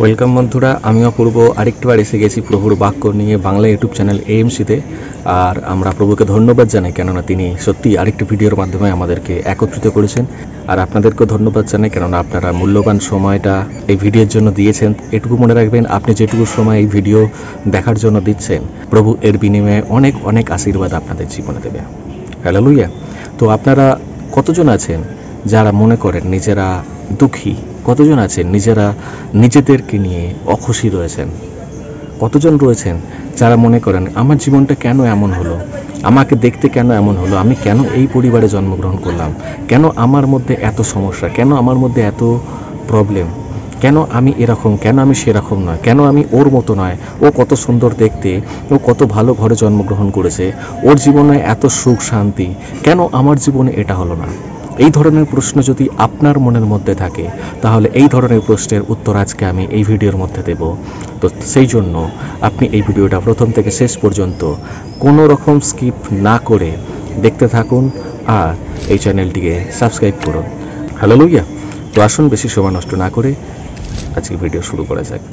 Welcome বন্ধুরা, আমি অপূর্ব আরেকটিবার এসে গেছি প্রভুর বাক্য নিয়ে বাংলা ইউটিউব চ্যানেল এএমসিতে। আর আমরা প্রভুকে ধন্যবাদ জানাই, কেননা তিনি সত্যি আরেকটি ভিডিওর মাধ্যমে আমাদেরকে একত্রিত করেছেন। আর আপনাদেরকেও ধন্যবাদ জানাই, কেননা আপনারা মূল্যবান সময়টা এই ভিডিওর জন্য দিয়েছেন। এটুকু মনে রাখবেন, আপনি যেটুকু সময় এই ভিডিও দেখার জন্য দিচ্ছেন, প্রভু এর বিনিময়ে অনেক অনেক আশীর্বাদ আপনাদের জীবনে দেবে। হালেলুয়া। তো আপনারা কতজন আছেন যারা মনে করেন নিজেরা দুঃখী? কতজন আছেন নিজেরা নিজেদেরকে নিয়ে অখুশি রয়েছেন? কতজন রয়েছেন যারা মনে করেন আমার জীবনটা কেন এমন হলো, আমাকে দেখতে কেন এমন হলো, আমি কেন এই পরিবারে জন্মগ্রহণ করলাম, কেন আমার মধ্যে এত সমস্যা, কেন আমার মধ্যে এত প্রবলেম, কেন আমি এরকম, কেন আমি সেরকম নয়, কেন আমি ওর মতো নয়, ও কত সুন্দর দেখতে, ও কত ভালো ঘরে জন্মগ্রহণ করেছে, ওর জীবনে এত সুখ শান্তি, কেন আমার জীবনে এটা হলো না? এই ধরনের প্রশ্ন যদি আপনার মনের মধ্যে থাকে, তাহলে এই ধরনের প্রশ্নের উত্তর আজকে আমি এই ভিডিওর মধ্যে দেব। তো সেই জন্য আপনি এই ভিডিওটা প্রথম থেকে শেষ পর্যন্ত কোনো রকম স্কিপ না করে দেখতে থাকুন আর এই চ্যানেলটিকে সাবস্ক্রাইব করুন। হালেলুয়া। তো আসুন বেশি সময় নষ্ট না করে আজকে ভিডিও শুরু করা যাক।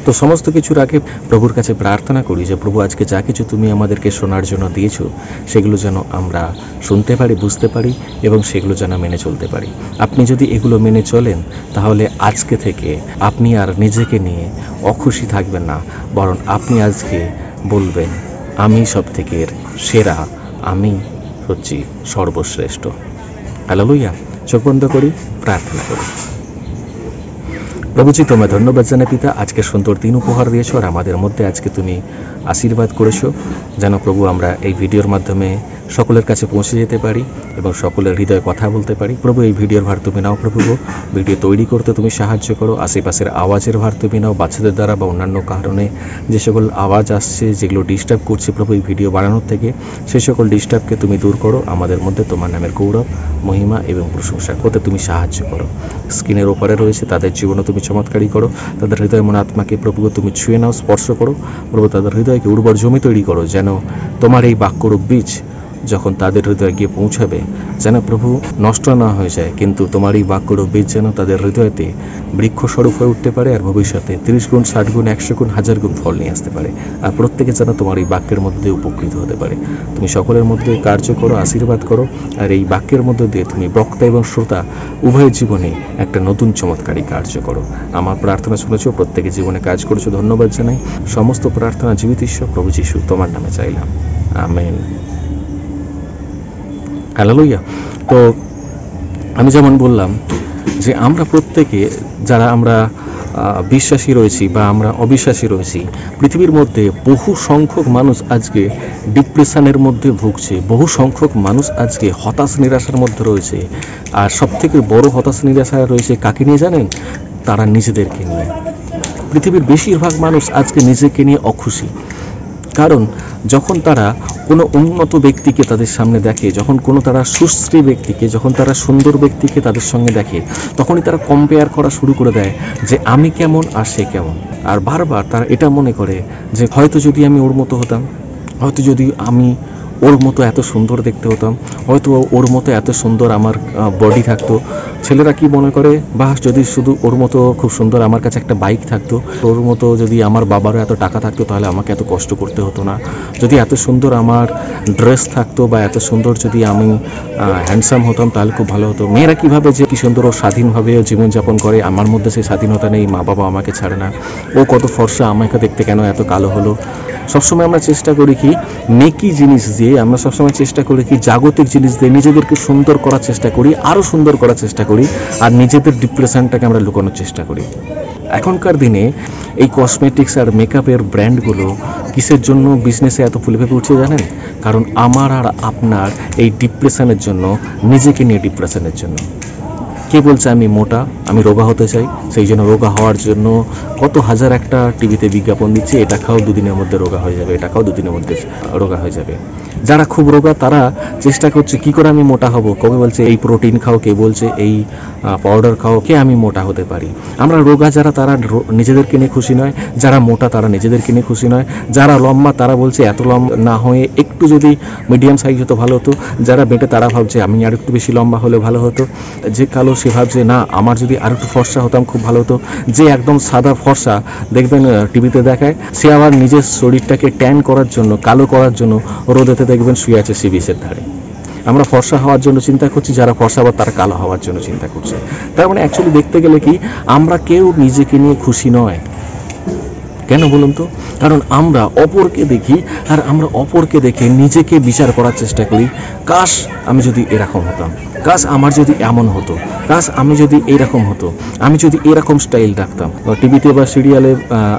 তো সমস্ত কিছুর আগে প্রভুর কাছে প্রার্থনা করি যে প্রভু, আজকে যা কিছু তুমি আমাদেরকে শোনার জন্য দিয়েছো, সেগুলো যেন আমরা শুনতে পারি, বুঝতে পারি এবং সেগুলো যেন মেনে চলতে পারি। আপনি যদি এগুলো মেনে চলেন, তাহলে আজকে থেকে আপনি আর নিজেকে নিয়ে অখুশি থাকবেন না, বরং আপনি আজকে বলবেন আমি সব থেকে সেরা, আমি হচ্ছি সর্বশ্রেষ্ঠ। হালেলুয়া। চোখ বন্ধ করি, প্রার্থনা করি। প্রভুজি, তোমায় ধন্যবাদ জানাই পিতা, আজকে সুন্দর দিন উপহার দিয়েছো আর আমাদের মধ্যে আজকে তুমি আশীর্বাদ করেছো। যেন প্রভু আমরা এই ভিডিওর মাধ্যমে সকলের কাছে পৌঁছে যেতে পারি এবং সকলের হৃদয়ে কথা বলতে পারি। প্রভু, এই ভিডিওর ভার তুমি নাও। প্রভু, ভিডিও তৈরি করতে তুমি সাহায্য করো। আশেপাশের আওয়াজের ভার তুমি নাও, বাচ্চাদের দ্বারা বা অন্যান্য কারণে যে সকল আওয়াজ আসছে, যেগুলো ডিস্টার্ব করছে প্রভু এই ভিডিও বানানোর থেকে, সেই সকল ডিস্টার্বকে তুমি দূর করো। আমাদের মধ্যে তোমার নামের গৌরব, মহিমা এবং প্রশংসা করতে তুমি সাহায্য করো। স্ক্রিনের ওপরে রয়েছে তাদের জীবনে তুমি চমৎকারী করো। তাদের হৃদয় মন আত্মাকে প্রভু তুমি ছুঁয়ে নাও, স্পর্শ করো। প্রভু, তাদের হৃদয়কে উর্বর জমি তৈরি করো, যেন তোমার এই বাক্যরূপ বীজ যখন তাদের হৃদয়ে গিয়ে পৌঁছাবে, যেন প্রভু নষ্ট না হয়ে যায়, কিন্তু তোমার এই বাক্যরূপ বীজ যেন তাদের হৃদয়তে বৃক্ষস্বরূপ হয়ে উঠতে পারে আর ভবিষ্যতে 30 গুণ, 60 গুণ, 100 গুণ, 1000 গুণ ফল নিয়ে আসতে পারে। আর প্রত্যেকে যেন তোমার এই বাক্যের মধ্যে দিয়ে উপকৃত হতে পারে। তুমি সকলের মধ্যে কার্য করো, আশীর্বাদ করো। আর এই বাক্যের মধ্যে দিয়ে তুমি বক্তা এবং শ্রোতা উভয়ের জীবনে একটা নতুন চমৎকারী কার্য করো। আমার প্রার্থনা শুনেছো, প্রত্যেকে জীবনে কাজ করেছো, ধন্যবাদ জানাই। সমস্ত প্রার্থনা জীবিত ঈশ্বর প্রভু যিশু তোমার নামে চাইলাম, আমেন। হালেলুয়া। তো আমি যেমন বললাম যে আমরা প্রত্যেকে যারা আমরা বিশ্বাসী রয়েছি বা আমরা অবিশ্বাসী রয়েছি, পৃথিবীর মধ্যে বহু সংখ্যক মানুষ আজকে ডিপ্রেশনের মধ্যে ভুগছে, বহু সংখ্যক মানুষ আজকে হতাশ নিরাশার মধ্যে রয়েছে। আর সবথেকে বড় হতাশ নিরাশা রয়েছে কাকে নিয়ে জানেন? তারা নিজেদেরকে নিয়ে। পৃথিবীর বেশিরভাগ মানুষ আজকে নিজেকে নিয়ে অখুশি, কারণ যখন তারা কোনো উন্নত ব্যক্তিকে তাদের সামনে দেখে, যখন কোনো তারা সুশ্রী ব্যক্তিকে, যখন তারা সুন্দর ব্যক্তিকে তাদের সঙ্গে দেখে, তখনই তারা কম্পেয়ার করা শুরু করে দেয় যে আমি কেমন আর সে কেমন। আর বারবার তারা এটা মনে করে যে হয়তো যদি আমি ওর মতো হতাম, হয়তো যদি আমি ওর মতো এত সুন্দর দেখতে হতাম, হয়তো ওর মতো এত সুন্দর আমার বডি থাকতো। ছেলেরা কি মনে করে, বা যদি শুধু ওর মতো খুব সুন্দর আমার কাছে একটা বাইক থাকতো, ওর মতো যদি আমার বাবারও এত টাকা থাকতো, তাহলে আমাকে এত কষ্ট করতে হতো না। যদি এত সুন্দর আমার ড্রেস থাকতো বা এত সুন্দর যদি আমি হ্যান্ডসাম হতাম, তাহলে খুব ভালো হতো। মেয়েরা কীভাবে যে কি সুন্দর ও স্বাধীনভাবে জীবনযাপন করে, আমার মধ্যে সেই স্বাধীনতা নেই, মা বাবা আমাকে ছাড়ে না। ও কত ফর্সা, আমাকে দেখতে কেন এত কালো হলো। সবসময় আমরা চেষ্টা করি কি নেকি জিনিস দিয়ে, আমরা সবসময় চেষ্টা করি কি জাগতিক জিনিস দিয়ে নিজেদেরকে সুন্দর করার চেষ্টা করি, আরও সুন্দর করার চেষ্টা করি, আর নিজেদের ডিপ্রেশনটাকে আমরা লুকানোর চেষ্টা করি। এখনকার দিনে এই কসমেটিক্স আর মেকআপের ব্র্যান্ডগুলো কিসের জন্য বিজনেসে এত ফুলে ফেপে উঠছে জানেন? কারণ আমার আর আপনার এই ডিপ্রেশনের জন্য, নিজেকে নিয়ে ডিপ্রেশনের জন্য। কে বলছে আমি মোটা, আমি রোগা হতে চাই, সেই জন্য রোগা হওয়ার জন্য কত হাজার একটা টিভিতে বিজ্ঞাপন দিচ্ছে, এটা খাও দুদিনের মধ্যে রোগা হয়ে যাবে, এটা খাও দুদিনের মধ্যে রোগা হয়ে যাবে। যারা খুব রোগা তারা চেষ্টা করছে কি করে আমি মোটা হব, কবে বলছে এই প্রোটিন খাও, কে বলছে এই পাউডার খাও, কে আমি মোটা হতে পারি। আমরা রোগা যারা তারা নিজেদেরকে নিয়ে খুশি নয়, যারা মোটা তারা নিজেদেরকে নিয়ে খুশি নয়, যারা লম্বা তারা বলছে এত লম্বা না হয়ে একটু যদি মিডিয়াম সাইজ হতো ভালো হতো, যারা বেটে তারা ভাবছে আমি আর একটু বেশি লম্বা হলে ভালো হতো, যে কালো সে ভাবছে না আমার যদি আর একটু ফর্সা হতাম খুব ভালো হতো, যে একদম সাদা ফর্সা দেখবেন টিভিতে দেখায় সে আবার নিজের শরীরটাকে ট্যান করার জন্য, কালো করার জন্য রোদেতে দেখবেন শুয়ে আছে সি বিচের ধারে। আমরা ফর্সা হওয়ার জন্য চিন্তা করছি, যারা ফর্সা আবার তারা কালো হওয়ার জন্য চিন্তা করছে। তার মানে অ্যাকচুয়ালি দেখতে গেলে কি আমরা কেউ নিজেকে নিয়ে খুশি নয়। কেন বলুন তো? কারণ আমরা অপরকে দেখি আর আমরা অপরকে দেখে নিজেকে বিচার করার চেষ্টা করি, কাশ আমি যদি এরকম হতাম, কাশ আমার যদি এমন হতো, কাশ আমি যদি এইরকম হতো, আমি যদি এরকম স্টাইল রাখতাম। টিভিতে বা সিরিয়ালে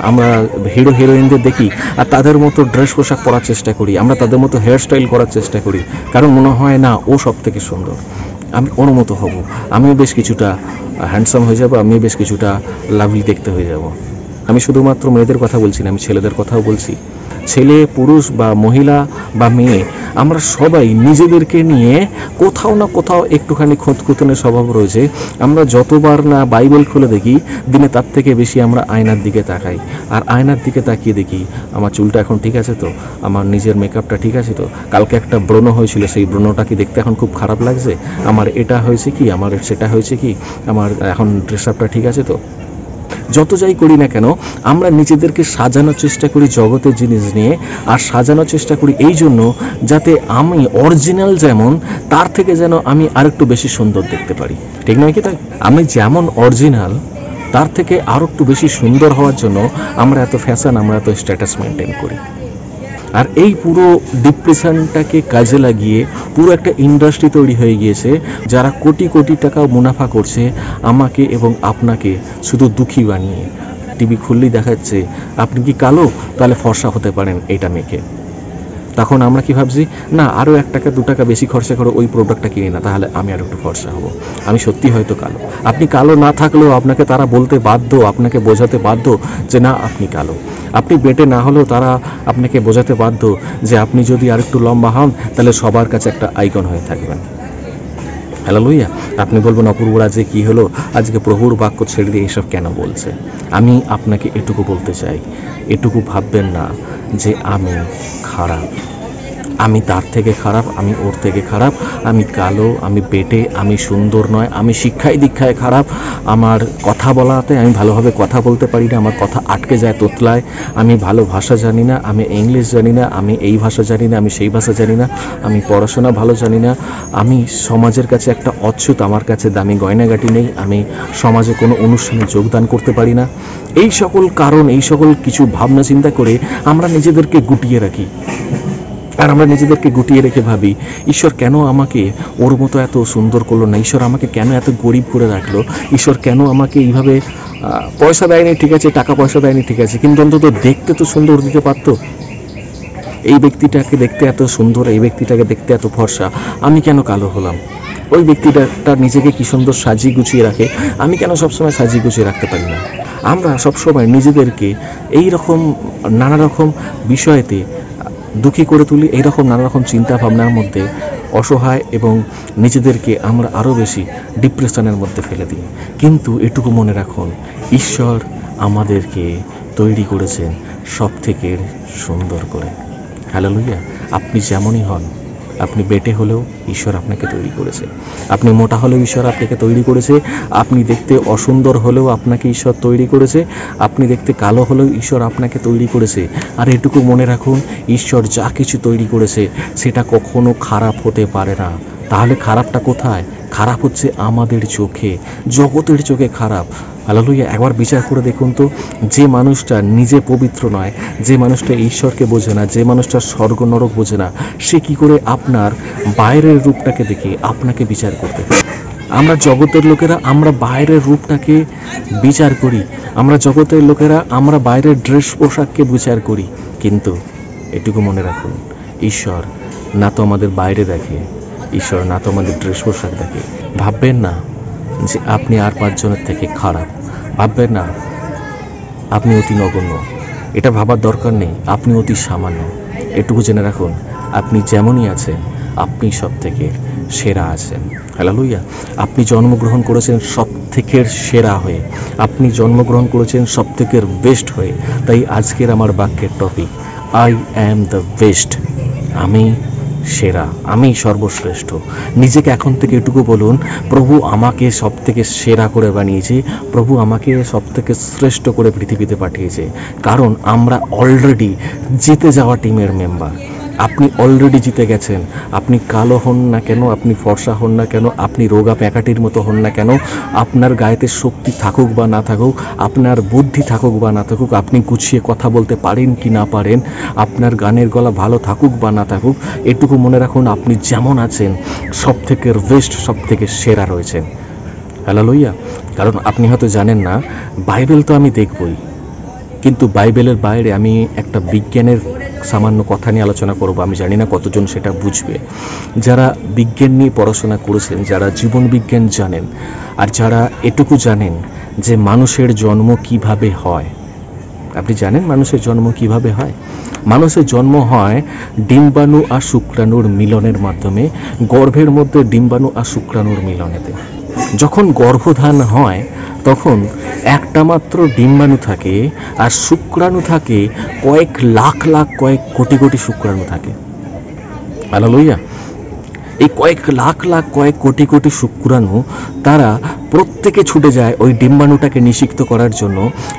আমরা হিরো হিরোইনদের দেখি আর তাদের মতো ড্রেস পোশাক পরার চেষ্টা করি, আমরা তাদের মতো হেয়ার স্টাইল করার চেষ্টা করি, কারণ মনে হয় না ও সব থেকে সুন্দর, আমি ওর মতো হব, আমিও বেশ কিছুটা হ্যান্ডসাম হয়ে যাব, আমিও বেশ কিছুটা লাভলি দেখতে হয়ে যাব। আমি শুধুমাত্র মেয়েদের কথা বলছি না, আমি ছেলেদের কথাও বলছি। ছেলে পুরুষ বা মহিলা বা মেয়ে আমরা সবাই নিজেদেরকে নিয়ে কোথাও না কোথাও একটুখানি খুঁতখুঁতনের স্বভাব রয়েছে। আমরা যতবার না বাইবেল খুলে দেখি দিনে তার থেকে বেশি আমরা আয়নার দিকে তাকাই, আর আয়নার দিকে তাকিয়ে দেখি আমার চুলটা এখন ঠিক আছে তো, আমার নিজের মেকআপটা ঠিক আছে তো, কালকে একটা ব্রণ হয়েছিল সেই ব্রণটা কি দেখতে এখন খুব খারাপ লাগছে, আমার এটা হয়েছে কি, আমার সেটা হয়েছে কি, আমার এখন ড্রেস আপটা ঠিক আছে তো। যত যাই করি না কেন আমরা নিজেদেরকে সাজানোর চেষ্টা করি জগতের জিনিস নিয়ে, আর সাজানোর চেষ্টা করি এই জন্য যাতে আমি অরিজিনাল যেমন তার থেকে যেন আমি আরেকটু বেশি সুন্দর দেখতে পারি, ঠিক নয় কি? তাই আমি যেমন অরিজিনাল তার থেকে আরো একটু বেশি সুন্দর হওয়ার জন্য আমরা এত ফ্যাশন, আমরা এত স্ট্যাটাস মেনটেন করি। আর এই পুরো ডিপ্রেশনটাকে কাজে লাগিয়ে পুরো একটা ইন্ডাস্ট্রি তৈরি হয়ে গিয়েছে, যারা কোটি কোটি টাকা মুনাফা করছে আমাকে এবং আপনাকে শুধু দুঃখী বানিয়ে। টিভি খুললেই দেখাচ্ছে আপনি কি কালো, তাহলে ফর্সা হতে পারেন এটা মেখে। তখন আমরা কি ভাবছি, না আরও 1 টাকা 2 টাকা বেশি খরচা করে ওই প্রোডাক্টটা কিনি না, তাহলে আমি আর একটু ফর্সা হব, আমি সত্যি হয়তো কালো। আপনি কালো না থাকলেও আপনাকে তারা বলতে বাধ্য, আপনাকে বোঝাতে বাধ্য যে না আপনি কালো। আপনি বেটে না হলেও তারা আপনাকে বোঝাতে বাধ্য যে আপনি যদি আর একটু লম্বা হন তাহলে সবার কাছে একটা আইকন হয়ে থাকবেন। হ্যালেলুয়া। আপনি বলবেন অপূর্বরা যে কি হলো, আজকে প্রভুর বাক্য ছেড়ে দিয়ে এইসব কেন বলছে? আমি আপনাকে এটুকু বলতে চাই, এটুকু ভাববেন না যে আমি খারাপ, আমি তার থেকে খারাপ, আমি ওর থেকে খারাপ, আমি কালো, আমি বেটে, আমি সুন্দর নয়, আমি শিক্ষায় দীক্ষায় খারাপ, আমার কথা বলাতে আমি ভালোভাবে কথা বলতে পারি না, আমার কথা আটকে যায় তোতলায়, আমি ভালো ভাষা জানি না, আমি ইংলিশ জানি না, আমি এই ভাষা জানি না, আমি সেই ভাষা জানি না, আমি পড়াশোনা ভালো জানি না, আমি সমাজের কাছে একটা অচ্ছুত, আমার কাছে দামি গয়নাগাটি নেই, আমি সমাজে কোনো অনুষ্ঠানে যোগদান করতে পারি না। এই সকল কারণ, এই সকল কিছু ভাবনা চিন্তা করে আমরা নিজেদেরকে গুটিয়ে রাখি। আর আমরা নিজেদেরকে গুটিয়ে রেখে ভাবি ঈশ্বর কেন আমাকে ওর মতো এত সুন্দর করলো না, ঈশ্বর আমাকে কেন এত গরিব করে রাখলো, ঈশ্বর কেন আমাকে এইভাবে পয়সা দেয়নি, ঠিক আছে টাকা পয়সা দেয়নি ঠিক আছে, কিন্তু অন্তত দেখতে তো সুন্দর দিতে পারতো। এই ব্যক্তিটাকে দেখতে এত সুন্দর, এই ব্যক্তিটাকে দেখতে এত ফর্সা, আমি কেন কালো হলাম? ওই ব্যক্তিটা নিজেকে কি সুন্দর সাজিয়ে গুছিয়ে রাখে, আমি কেন সবসময় সাজিয়ে গুছিয়ে রাখতে পারি না? আমরা সবসময় নিজেদেরকে এই রকম নানা রকম বিষয়েতে দুঃখী করে তুলি, এইরকম নানা রকম চিন্তা ভাবনার মধ্যে অসহায় এবং নিজেদেরকে আমরা আরও বেশি ডিপ্রেশনের মধ্যে ফেলে দিই। কিন্তু এটুকু মনে রাখুন, ঈশ্বর আমাদেরকে তৈরি করেছেন সব থেকে সুন্দর করে। হালেলুয়া। আপনি যেমনই হন, আপনি বেটে হলেও ঈশ্বর আপনাকে তৈরি করেছে, আপনি মোটা হলেও ঈশ্বর আপনাকে তৈরি করেছে, আপনি দেখতে অসুন্দর হলেও আপনাকে ঈশ্বর তৈরি করেছে, আপনি দেখতে কালো হলেও ঈশ্বর আপনাকে তৈরি করেছে। আর এটুকু মনে রাখুন, ঈশ্বর যা কিছু তৈরি করেছে সেটা কখনো খারাপ হতে পারে না। তাহলে খারাপটা কোথায়? খারাপ হচ্ছে আমাদের চোখে, জগতের চোখে খারাপ। হালেলুয়া। একবার বিচার করে দেখুন তো, যে মানুষটা নিজে পবিত্র নয়, যে মানুষটা ঈশ্বরকে বোঝে না, যে মানুষটা স্বর্গ নরক বোঝে না, সে কি করে আপনার বাইরের রূপটাকে দেখে আপনাকে বিচার করতে পারে? আমরা জগতের লোকেরা আমরা বাইরের রূপটাকে বিচার করি, আমরা জগতের লোকেরা আমরা বাইরের ড্রেস পোশাককে বিচার করি। কিন্তু এটুকু মনে রাখুন, ঈশ্বর না তো আমাদের বাইরে দেখে, ঈশ্বর না তো আমাদের ড্রেস পোশাক দেখে। ভাববেন না যে আপনি আর 5 জনের থেকে খারাপ। ভাববেন না আপনি অতি নগণ্য, এটা ভাবার দরকার নেই। আপনি অতি সামান্য। এটুকু জেনে রাখুন, আপনি যেমনই আছেন আপনি সব থেকে সেরা আছেন। হালেলুয়া। আপনি জন্মগ্রহণ করেছেন সব থেকে সেরা হয়ে, আপনি জন্মগ্রহণ করেছেন সব থেকে বেস্ট হয়ে। তাই আজকের আমার বাক্যের topic, I am the best. আমি সেরা, আমি সর্বশ্রেষ্ঠ। নিজেকে এখন থেকে এটুকু বলুন, প্রভু আমাকে সব থেকে সেরা করে বানিয়েছে, প্রভু আমাকে সব থেকে শ্রেষ্ঠ করে পৃথিবীতে পাঠিয়েছে। কারণ আমরা অলরেডি জিতে যাওয়া টিমের মেম্বার। আপনি অলরেডি জিতে গেছেন। আপনি কালো হন না কেন, আপনি ফর্সা হন না কেন, আপনি রোগা প্যাকাটির মতো হন না কেন, আপনার গায়েতে শক্তি থাকুক বা না থাকুক, আপনার বুদ্ধি থাকুক বা না থাকুক, আপনি গুছিয়ে কথা বলতে পারেন কি না পারেন, আপনার গানের গলা ভালো থাকুক বা না থাকুক, এটুকু মনে রাখুন, আপনি যেমন আছেন সব থেকে বেস্ট, সব থেকে সেরা রয়েছেন। হালেলুয়া। কারণ আপনি হয়তো জানেন না, বাইবেল তো আমি দেখবই, কিন্তু বাইবেলের বাইরে আমি একটা বিজ্ঞানের সামান্য কথা নিয়ে আলোচনা করব। আমি জানি না কতজন সেটা বুঝবে। যারা বিজ্ঞান নিয়ে পড়াশোনা করেছেন, যারা জীবন বিজ্ঞান জানেন, আর যারা এটুকু জানেন যে মানুষের জন্ম কিভাবে হয়। আপনি জানেন মানুষের জন্ম কিভাবে হয়? মানুষের জন্ম হয় ডিম্বাণু আর শুক্রাণুর মিলনের মাধ্যমে, গর্ভের মধ্যে ডিম্বাণু আর শুক্রাণুর মিলনেতে। যখন গর্ভধান হয় তখন একটা মাত্র ডিম্বাণু থাকে, আর শুক্রাণু থাকে কয়েক লাখ লাখ, কয়েক কোটি কোটি শুক্রাণু থাকে। হালেলুয়া। এই কয়েক লাখ লাখ, কয়েক কোটি কোটি শুক্রাণু, তারা প্রত্যেকে ছুটে যায় ওই ডিম্বাণুটাকে নিষিক্ত করার জন্য।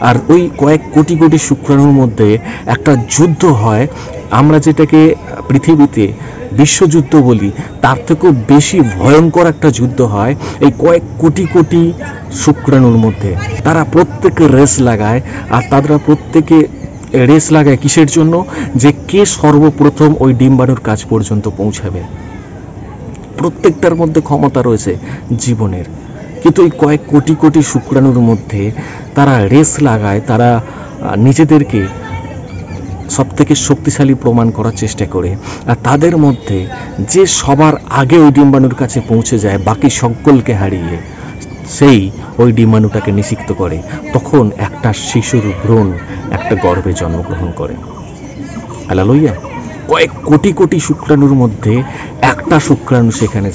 আর ওই কয়েক কোটি কোটি শুক্রাণুর মধ্যে একটা যুদ্ধ হয়, আমরা যেটাকে পৃথিবীতে বিশ্বযুদ্ধ বলি, তার থেকেও বেশি ভয়ঙ্কর একটা যুদ্ধ হয় এই কয়েক কোটি কোটি শুক্রাণুর মধ্যে। তারা প্রত্যেকে রেস লাগায়, আর তারা প্রত্যেকে রেস লাগায় কিসের জন্য? যে কে সর্বপ্রথম ওই ডিম্বাণুর কাছ পর্যন্ত পৌঁছাবে। প্রত্যেকটার মধ্যে ক্ষমতা রয়েছে জীবনের, কিন্তু এই কয়েক কোটি কোটি শুক্রাণুর মধ্যে তারা রেস লাগায়, তারা নিজেদেরকে সব থেকে শক্তিশালী প্রমাণ করার চেষ্টা করে। আর তাদের মধ্যে যে সবার আগে ওই ডিম্বাণুর কাছে পৌঁছে যায় বাকি সকলকে হারিয়ে, সেই ওই ডিম্বাণুটাকে নিষিক্ত করে। তখন একটা শিশুর ভ্রূণ একটা গর্ভে জন্মগ্রহণ করে। হালেলুয়া। কয়েক কোটি কোটি শুক্রাণুর মধ্যে একটা শুক্রাণু সেখানে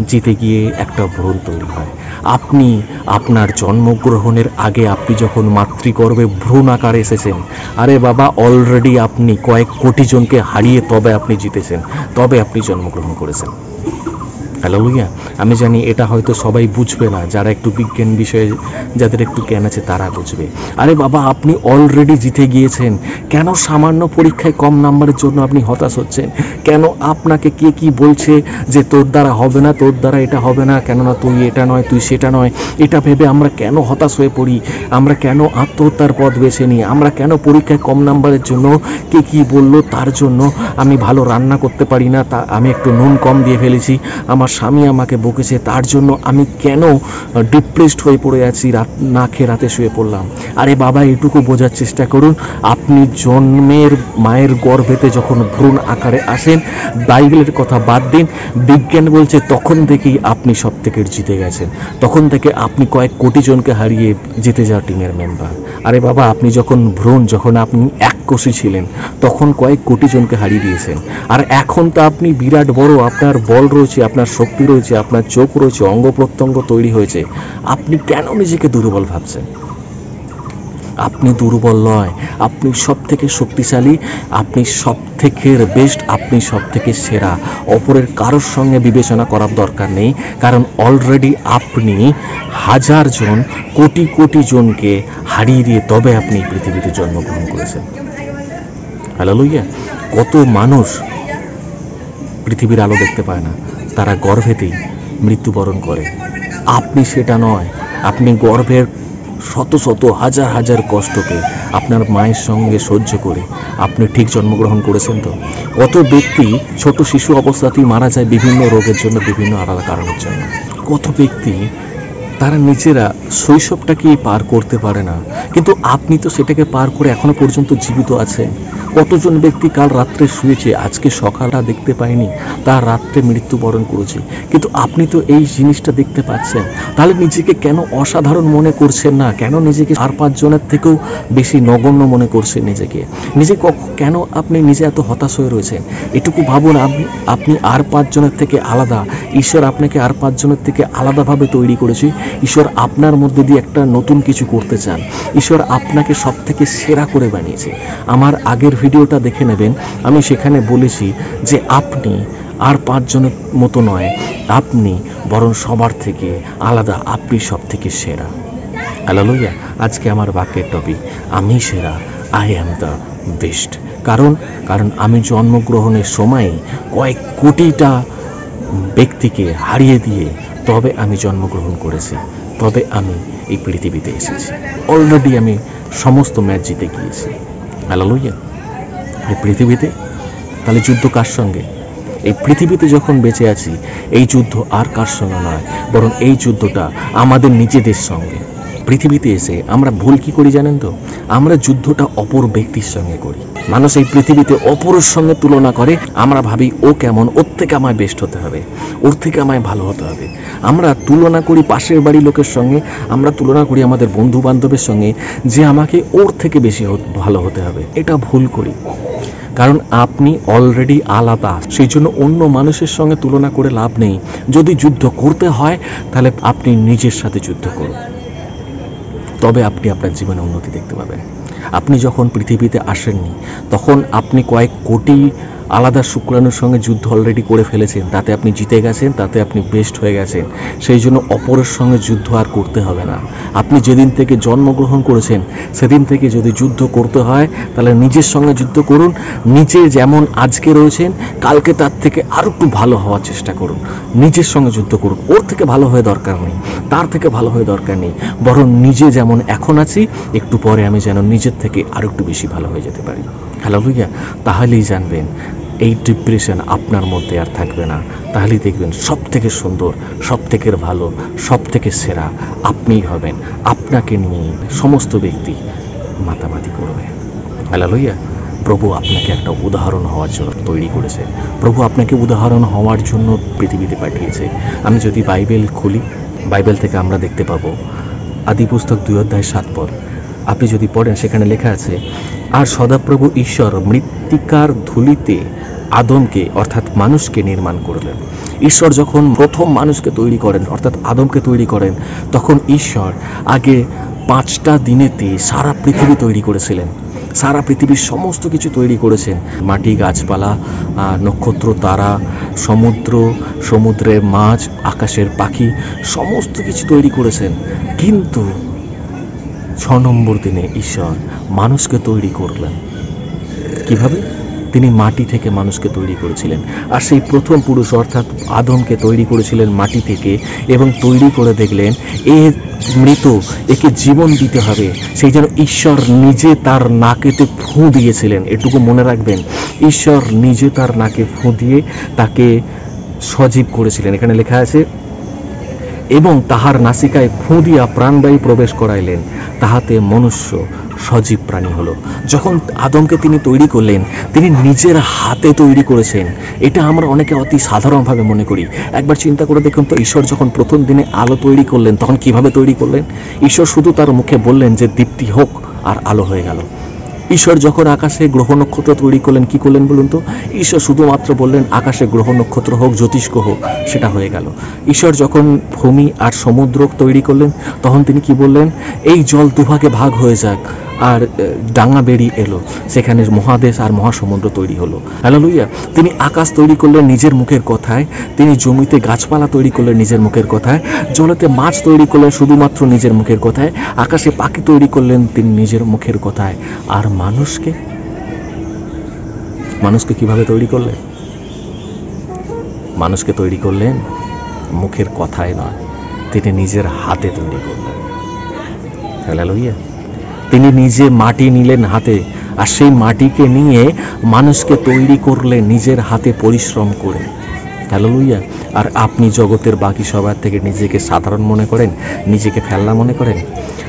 জিতে গিয়ে একটা ভ্রূণ তৈরি হয়। আপনি আপনার জন্মগ্রহণের আগে, আপনি যখন মাতৃগর্ভে ভ্রূণ আকারে এসেছেন, আরে বাবা, অলরেডি আপনি কয়েক কোটি জনকে হারিয়ে তবে আপনি জিতেছেন, তবে আপনি জন্মগ্রহণ করেছেন। হালেলুয়া। আমি জানি এটা হয়তো সবাই বুঝবে না, যারা একটু বিজ্ঞান বিষয়ে যাদের একটু জ্ঞান আছে তারা বুঝবে। আরে বাবা, আপনি অলরেডি জিতে গিয়েছেন। কেন সামান্য পরীক্ষায় কম নাম্বারের জন্য আপনি হতাশ হচ্ছেন? কেন আপনাকে কে কি বলছে যে তোর দ্বারা হবে না, তোর দ্বারা এটা হবে না, কেননা তুই এটা নয়, তুই সেটা নয়, এটা ভেবে আমরা কেন হতাশ হয়ে পড়ি? আমরা কেন আত্মহত্যার পথ বেছে নিই? আমরা কেন পরীক্ষায় কম নাম্বারের জন্য, কে কি বললো তার জন্য, আমি ভালো রান্না করতে পারি না, তা আমি একটু নুন কম দিয়ে ফেলেছি, আমার স্বামী আমাকে বকেছে, তার জন্য আমি কেন ডিপ্রেসড হয়ে পড়ে আছি, রাত না খেয়ে রাতে শুয়ে পড়লাম? আরে বাবা, এটুকু বোঝার চেষ্টা করুন, আপনি জন্মের মায়ের গর্ভেতে যখন ভ্রূণ আকারে আসেন, বাইবেলের কথা বাদ দিন, বিজ্ঞান বলছে তখন থেকেই আপনি সব থেকে জিতে গেছেন। তখন থেকে আপনি কয়েক কোটি জনকে হারিয়ে জিতে যাওয়া টিমের মেম্বার। আরে বাবা, আপনি যখন ভ্রূণ, যখন আপনি এককোষী ছিলেন, তখন কয়েক কোটি জনকে হারিয়ে দিয়েছেন। আর এখন তো আপনি বিরাট বড়, আপনার বল রয়েছে, আপনার শক্তি রয়েছে, আপনার চোখ রয়েছে, অঙ্গ প্রত্যঙ্গ তৈরি হয়েছে। আপনি কেন নিজেকে দুর্বল ভাবছেন? আপনি দুর্বল নয়, আপনি সব থেকে শক্তিশালী, আপনি সব থেকে বেস্ট, আপনি সব থেকে সেরা। অপরের কারোর সঙ্গে বিবেচনা করার দরকার নেই, কারণ অলরেডি আপনি হাজার জন, কোটি কোটি জনকে হারিয়ে দিয়ে তবে আপনি পৃথিবীতে জন্মগ্রহণ করেছেন। হালেলুয়া। কত মানুষ পৃথিবীর আলো দেখতে পায় না, তারা গর্ভেতেই মৃত্যুবরণ করে। আপনি সেটা নয়। আপনি গর্ভের শত শত হাজার হাজার কষ্টকে আপনার মায়ের সঙ্গে সহ্য করে আপনি ঠিক জন্মগ্রহণ করেছেন। তো কত ব্যক্তি ছোট শিশু অবস্থাতেই মারা যায় বিভিন্ন রোগের জন্য, বিভিন্ন আলাদা কারণের জন্য। কত ব্যক্তি তারা নিজেরা শৈশবটাকেই পার করতে পারে না, কিন্তু আপনি তো সেটাকে পার করে এখনো পর্যন্ত জীবিত আছেন। কতজন ব্যক্তি কাল রাত্রে শুয়েছে, আজকে সকালটা দেখতে পায়নি, তার রাত্রে মৃত্যুবরণ করেছে, কিন্তু আপনি তো এই জিনিসটা দেখতে পাচ্ছেন। তাহলে নিজেকে কেন অসাধারণ মনে করছেন না? কেন নিজেকে আর পাঁচজনের থেকেও বেশি নগণ্য মনে করছেন নিজেকে? কেন আপনি নিজে এত হতাশ হয়ে রয়েছেন? এটুকু ভাবুন, আপনি আর পাঁচজনের থেকে আলাদা। ঈশ্বর আপনাকে আর পাঁচজনের থেকে আলাদাভাবে তৈরি করেছে। ঈশ্বর আপনার মধ্যে দিয়ে একটা নতুন কিছু করতে চান। ঈশ্বর আপনাকে সব থেকে সেরা করে বানিয়েছে। আমার আগের ভিডিওটা দেখে নেবেন, আমি সেখানে বলেছি যে আপনি আর পাঁচজনের মতো নয়, আপনি বরং সবার থেকে আলাদা, আপনি সব থেকে সেরা। হালেলুয়া। আজকে আমার বাক্যের টপিক, আমি সেরা, আই অ্যাম দ্য বেস্ট। কারণ আমি জন্মগ্রহণের সময় কয়েক কোটিটা ব্যক্তিকে হারিয়ে দিয়ে তবে আমি জন্মগ্রহণ করেছি, তবে আমি এই পৃথিবীতে এসেছি। অলরেডি আমি সমস্ত ম্যাচ জিতে গিয়েছি। হালেলুয়া। এই পৃথিবীতে তাহলে যুদ্ধ কার সঙ্গে? এই পৃথিবীতে যখন বেঁচে আছি, এই যুদ্ধ আর কার সঙ্গে নয়, বরং এই যুদ্ধটা আমাদের নিজেদের সঙ্গে। পৃথিবীতে এসে আমরা ভুল কি করি জানেন তো? আমরা যুদ্ধটা অপর ব্যক্তির সঙ্গে করি। মানুষ এই পৃথিবীতে অপরের সঙ্গে তুলনা করে। আমরা ভাবি ও কেমন, ওর থেকে আমায় বেস্ট হতে হবে, ওর থেকে আমায় ভালো হতে হবে। আমরা তুলনা করি পাশের বাড়ির লোকের সঙ্গে, আমরা তুলনা করি আমাদের বন্ধু বান্ধবের সঙ্গে যে আমাকে ওর থেকে বেশি ভালো হতে হবে। এটা ভুল করি, কারণ আপনি অলরেডি আলাদা। সেই জন্য অন্য মানুষের সঙ্গে তুলনা করে লাভ নেই। যদি যুদ্ধ করতে হয় তাহলে আপনি নিজের সাথে যুদ্ধ করুন, তবে আপনি আপনার জীবনে উন্নতি দেখতে পাবেন। আপনি যখন পৃথিবীতে আসেননি তখন আপনি কয়েক কোটি আলাদা শুক্রাণুর সঙ্গে যুদ্ধ অলরেডি করে ফেলেছেন, তাতে আপনি জিতে গেছেন, তাতে আপনি বেস্ট হয়ে গেছেন। সেই জন্য অপরের সঙ্গে যুদ্ধ আর করতে হবে না। আপনি যেদিন থেকে জন্মগ্রহণ করেছেন সেদিন থেকে যদি যুদ্ধ করতে হয় তাহলে নিজের সঙ্গে যুদ্ধ করুন। নিজে যেমন আজকে রয়েছেন, কালকে তার থেকে আরও একটু ভালো হওয়ার চেষ্টা করুন। নিজের সঙ্গে যুদ্ধ করুন। ওর থেকে ভালো হয়ে দরকার নেই, তার থেকে ভালো হয়ে দরকার নেই, বরং নিজে যেমন এখন আছি, একটু পরে আমি যেন নিজের থেকে আরও একটু বেশি ভালো হয়ে যেতে পারি। হালেলুয়া। তাহলেই জানবেন এই ডিপ্রেশন আপনার মধ্যে আর থাকবে না। তাহলেই দেখবেন সব থেকে সুন্দর, সব থেকে ভালো, সব থেকে সেরা আপনিই হবেন। আপনাকে নিয়ে সমস্ত ব্যক্তি মাতামাতি করবে। হালেলুয়া। প্রভু আপনাকে একটা উদাহরণ হওয়ার জন্য তৈরি করেছে। প্রভু আপনাকে উদাহরণ হওয়ার জন্য পৃথিবীতে পাঠিয়েছে। আমি যদি বাইবেল খুলি, বাইবেল থেকে আমরা দেখতে পাবো আদি পুস্তক 2:7 আপনি যদি পড়েন, সেখানে লেখা আছে, আর সদাপ্রভু ঈশ্বর মৃত্তিকার ধুলিতে আদমকে অর্থাৎ মানুষকে নির্মাণ করলেন। ঈশ্বর যখন প্রথম মানুষকে তৈরি করেন অর্থাৎ আদমকে তৈরি করেন, তখন ঈশ্বর আগে 5টা দিনেতে সারা পৃথিবী তৈরি করেছিলেন। সারা পৃথিবীর সমস্ত কিছু তৈরি করেছেন। মাটি, গাছপালা, নক্ষত্র, তারা, সমুদ্র, সমুদ্রের মাছ, আকাশের পাখি, সমস্ত কিছু তৈরি করেছেন। কিন্তু 6 নম্বর দিনে ঈশ্বর মানুষকে তৈরি করলেন। কিভাবে? তিনি মাটি থেকে মানুষকে তৈরি করেছিলেন। আর সেই প্রথম পুরুষ অর্থাৎ আদমকে তৈরি করেছিলেন মাটি থেকে, এবং তৈরি করে দেখলেন এ মৃত, একে জীবন দিতে হবে। সেই জন্য ঈশ্বর নিজে তার নাকেতে ফুঁ দিয়েছিলেন। এটুকু মনে রাখবেন, ঈশ্বর নিজে তার নাকে ফুঁ দিয়ে তাকে সজীব করেছিলেন। এখানে লেখা আছে, এবং তাহার নাসিকায় ফুঁ দিয়া প্রাণবায়ু প্রবেশ করাইলেন, তাহাতে মনুষ্য সজীব প্রাণী হলো। যখন আদমকে তিনি তৈরি করলেন, তিনি নিজের হাতে তৈরি করেছেন। এটা আমরা অনেকে অতি সাধারণভাবে মনে করি। একবার চিন্তা করে দেখুন তো, ঈশ্বর যখন প্রথম দিনে আলো তৈরি করলেন তখন কিভাবে তৈরি করলেন? ঈশ্বর শুধু তার মুখে বললেন যে দীপ্তি হোক, আর আলো হয়ে গেল। ঈশ্বর যখন আকাশে গ্রহ নক্ষত্র তৈরি করলেন, কি করলেন বলুন তো? ঈশ্বর শুধুমাত্র বললেন আকাশে গ্রহ নক্ষত্র হোক, জ্যোতিষ্ক হোক, সেটা হয়ে গেল। ঈশ্বর যখন ভূমি আর সমুদ্র তৈরি করলেন, তখন তিনি কি বললেন? এই জল দুভাগে ভাগ হয়ে যাক, আর ডাঙা বেরিয়ে এলো, সেখানে মহাদেশ আর মহাসমুদ্র তৈরি হলো। হালেলুয়া। তিনি আকাশ তৈরি করলেন নিজের মুখের কথায়, তিনি জমিতে গাছপালা তৈরি করলেন নিজের মুখের কথায়, জলেতে মাছ তৈরি করলেন শুধুমাত্র নিজের মুখের কথায়, আকাশে পাখি তৈরি করলেন তিনি নিজের মুখের কথায়। আর মানুষকে কিভাবে তৈরি করলেন? মানুষকে তৈরি করলেন মুখের কথায় নয়, তিনি নিজের হাতে তৈরি করলেন। হালেলুয়া। তিনি নিজে মাটি নিলেন হাতে, আর সেই মাটিকে নিয়ে মানুষকে তৈরি করলেন নিজের হাতে পরিশ্রম করে। হালেলুয়া। আর আপনি জগতের বাকি সবার থেকে নিজেকে সাধারণ মনে করেন, নিজেকে ফেলনা মনে করেন।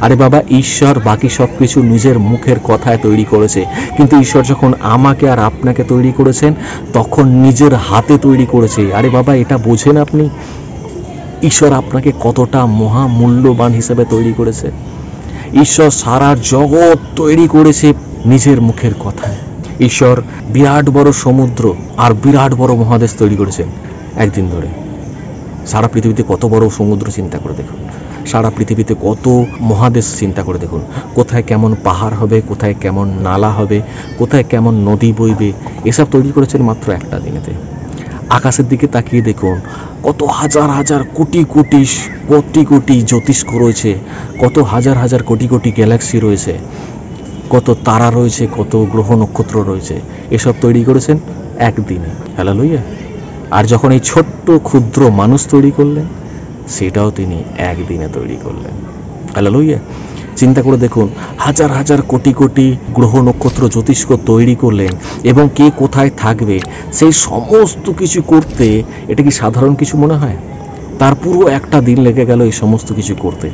আরে বাবা, ঈশ্বর বাকি সব কিছু নিজের মুখের কথায় তৈরি করেছে, কিন্তু ঈশ্বর যখন আমাকে আর আপনাকে তৈরি করেছেন তখন নিজের হাতে তৈরি করেছে। আরে বাবা, এটা বোঝেন আপনি ঈশ্বর আপনাকে কতটা মহামূল্যবান হিসেবে তৈরি করেছে। ঈশ্বর সারা জগৎ তৈরি করেছে নিজের মুখের কথায়। ঈশ্বর বিরাট বড় সমুদ্র আর বিরাট বড় মহাদেশ তৈরি করেছেন একদিন ধরে। সারা পৃথিবীতে কত বড় সমুদ্র চিন্তা করে দেখুন, সারা পৃথিবীতে কত মহাদেশ চিন্তা করে দেখুন, কোথায় কেমন পাহাড় হবে, কোথায় কেমন নালা হবে, কোথায় কেমন নদী বইবে, এসব তৈরি করেছেন মাত্র একটা দিনেতে। আকাশের দিকে তাকিয়ে দেখুন, কত হাজার হাজার কোটি কোটি কোটি কোটি জ্যোতিষ্ক রয়েছে, কত হাজার হাজার কোটি কোটি গ্যালাক্সি রয়েছে, কত তারা রয়েছে, কত গ্রহ নক্ষত্র রয়েছে, এসব তৈরি করেছেন একদিনে। হালেলুয়া। আর যখন এই ছোট্ট ক্ষুদ্র মানুষ তৈরি করলেন, সেটাও তিনি একদিনে তৈরি করলেন। হালেলুয়া। চিন্তা করে দেখুন, হাজার হাজার কোটি কোটি গ্রহ নক্ষত্র জ্যোতিষ্ক তৈরি করলেন, এবং কে কোথায় থাকবে সেই সমস্ত কিছু করতে এটা কি সাধারণ কিছু মনে হয়? তার পুরো একটা দিন লেগে গেল এই সমস্ত কিছু করতে।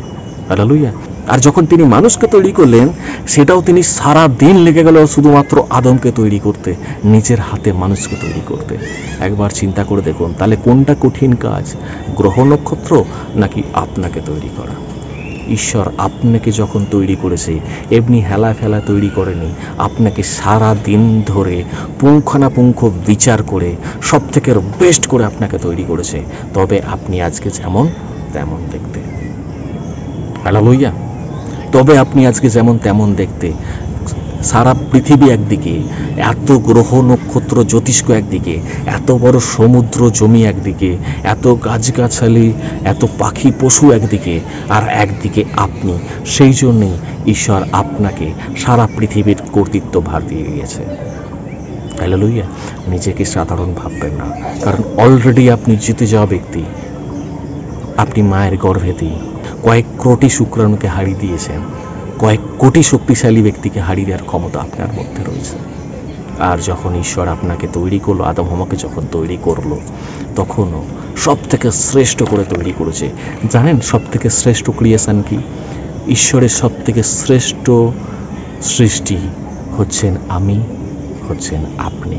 হালেলুয়া। আর যখন তিনি মানুষকে তৈরি করলেন, সেটাও তিনি সারা দিন লেগে গেল শুধুমাত্র আদমকে তৈরি করতে, নিজের হাতে মানুষকে তৈরি করতে। একবার চিন্তা করে দেখুন, তাহলে কোনটা কঠিন কাজ, গ্রহ নক্ষত্র নাকি আপনাকে তৈরি করা? ঈশ্বর আপনাকে যখন তৈরি করেছে এমনি হেলা ফেলা তৈরি করেনি, আপনাকে সারা দিন ধরে পুঙ্খানুপুঙ্খ বিচার করে সব থেকে বেস্ট করে আপনাকে তৈরি করেছে। তবে আপনি আজকে যেমন তেমন দেখতে। হালেলুয়া। তবে আপনি আজকে যেমন তেমন দেখতে। সারা পৃথিবী একদিকে, এত গ্রহ নক্ষত্র জ্যোতিষ্ক একদিকে, এত বড় সমুদ্র জমি একদিকে, এত গাছগাছালি, এত পাখি পশু একদিকে, আর একদিকে আপনি। সেই জন্যেই ঈশ্বর আপনাকে সারা পৃথিবীর কর্তৃত্ব ভার দিয়ে দিয়েছে। হালেলুয়া। নিজেকে সাধারণ ভাববেন না, কারণ অলরেডি আপনি জিতে যাওয়া ব্যক্তি। আপনি মায়ের গর্ভেতেই কয়েক কোটি শুক্রাণুকে হারিয়ে দিয়েছেন, কয়েক কোটি শক্তিশালী ব্যক্তিকে হারিয়ে দেওয়ার ক্ষমতা আপনার মধ্যে রয়েছে। আর যখন ঈশ্বর আপনাকে তৈরি করলো, আদম হাওয়াকে যখন তৈরি করলো, তখনও সব থেকে শ্রেষ্ঠ করে তৈরি করেছে। জানেন সব থেকে শ্রেষ্ঠ ক্রিয়েশন কি? ঈশ্বরের সব থেকে শ্রেষ্ঠ সৃষ্টি হচ্ছেন আমি, হচ্ছেন আপনি।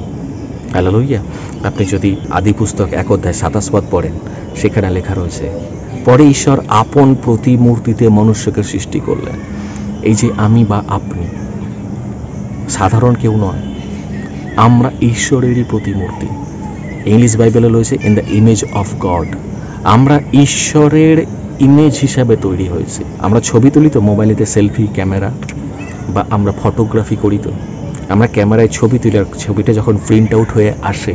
হালেলুয়া। আপনি যদি আদি পুস্তক 1 অধ্যায় 27 পদ পড়েন, সেখানে লেখা রয়েছে, পরে ঈশ্বর আপন প্রতিমূর্তিতে মনুষ্যকে সৃষ্টি করলেন। এই যে আমি বা আপনি সাধারণ কেউ নয়, আমরা ঈশ্বরেরই প্রতিমূর্তি। ইংলিশ বাইবেলে রয়েছে in the image of god. আমরা ঈশ্বরের ইমেজ হিসাবে তৈরি হয়েছে। আমরা ছবি তুলি তো মোবাইলেতে, সেলফি ক্যামেরা, বা আমরা ফটোগ্রাফি করি তো, আমরা ক্যামেরায় ছবি তুলি, আর ছবিটা যখন প্রিন্ট আউট হয়ে আসে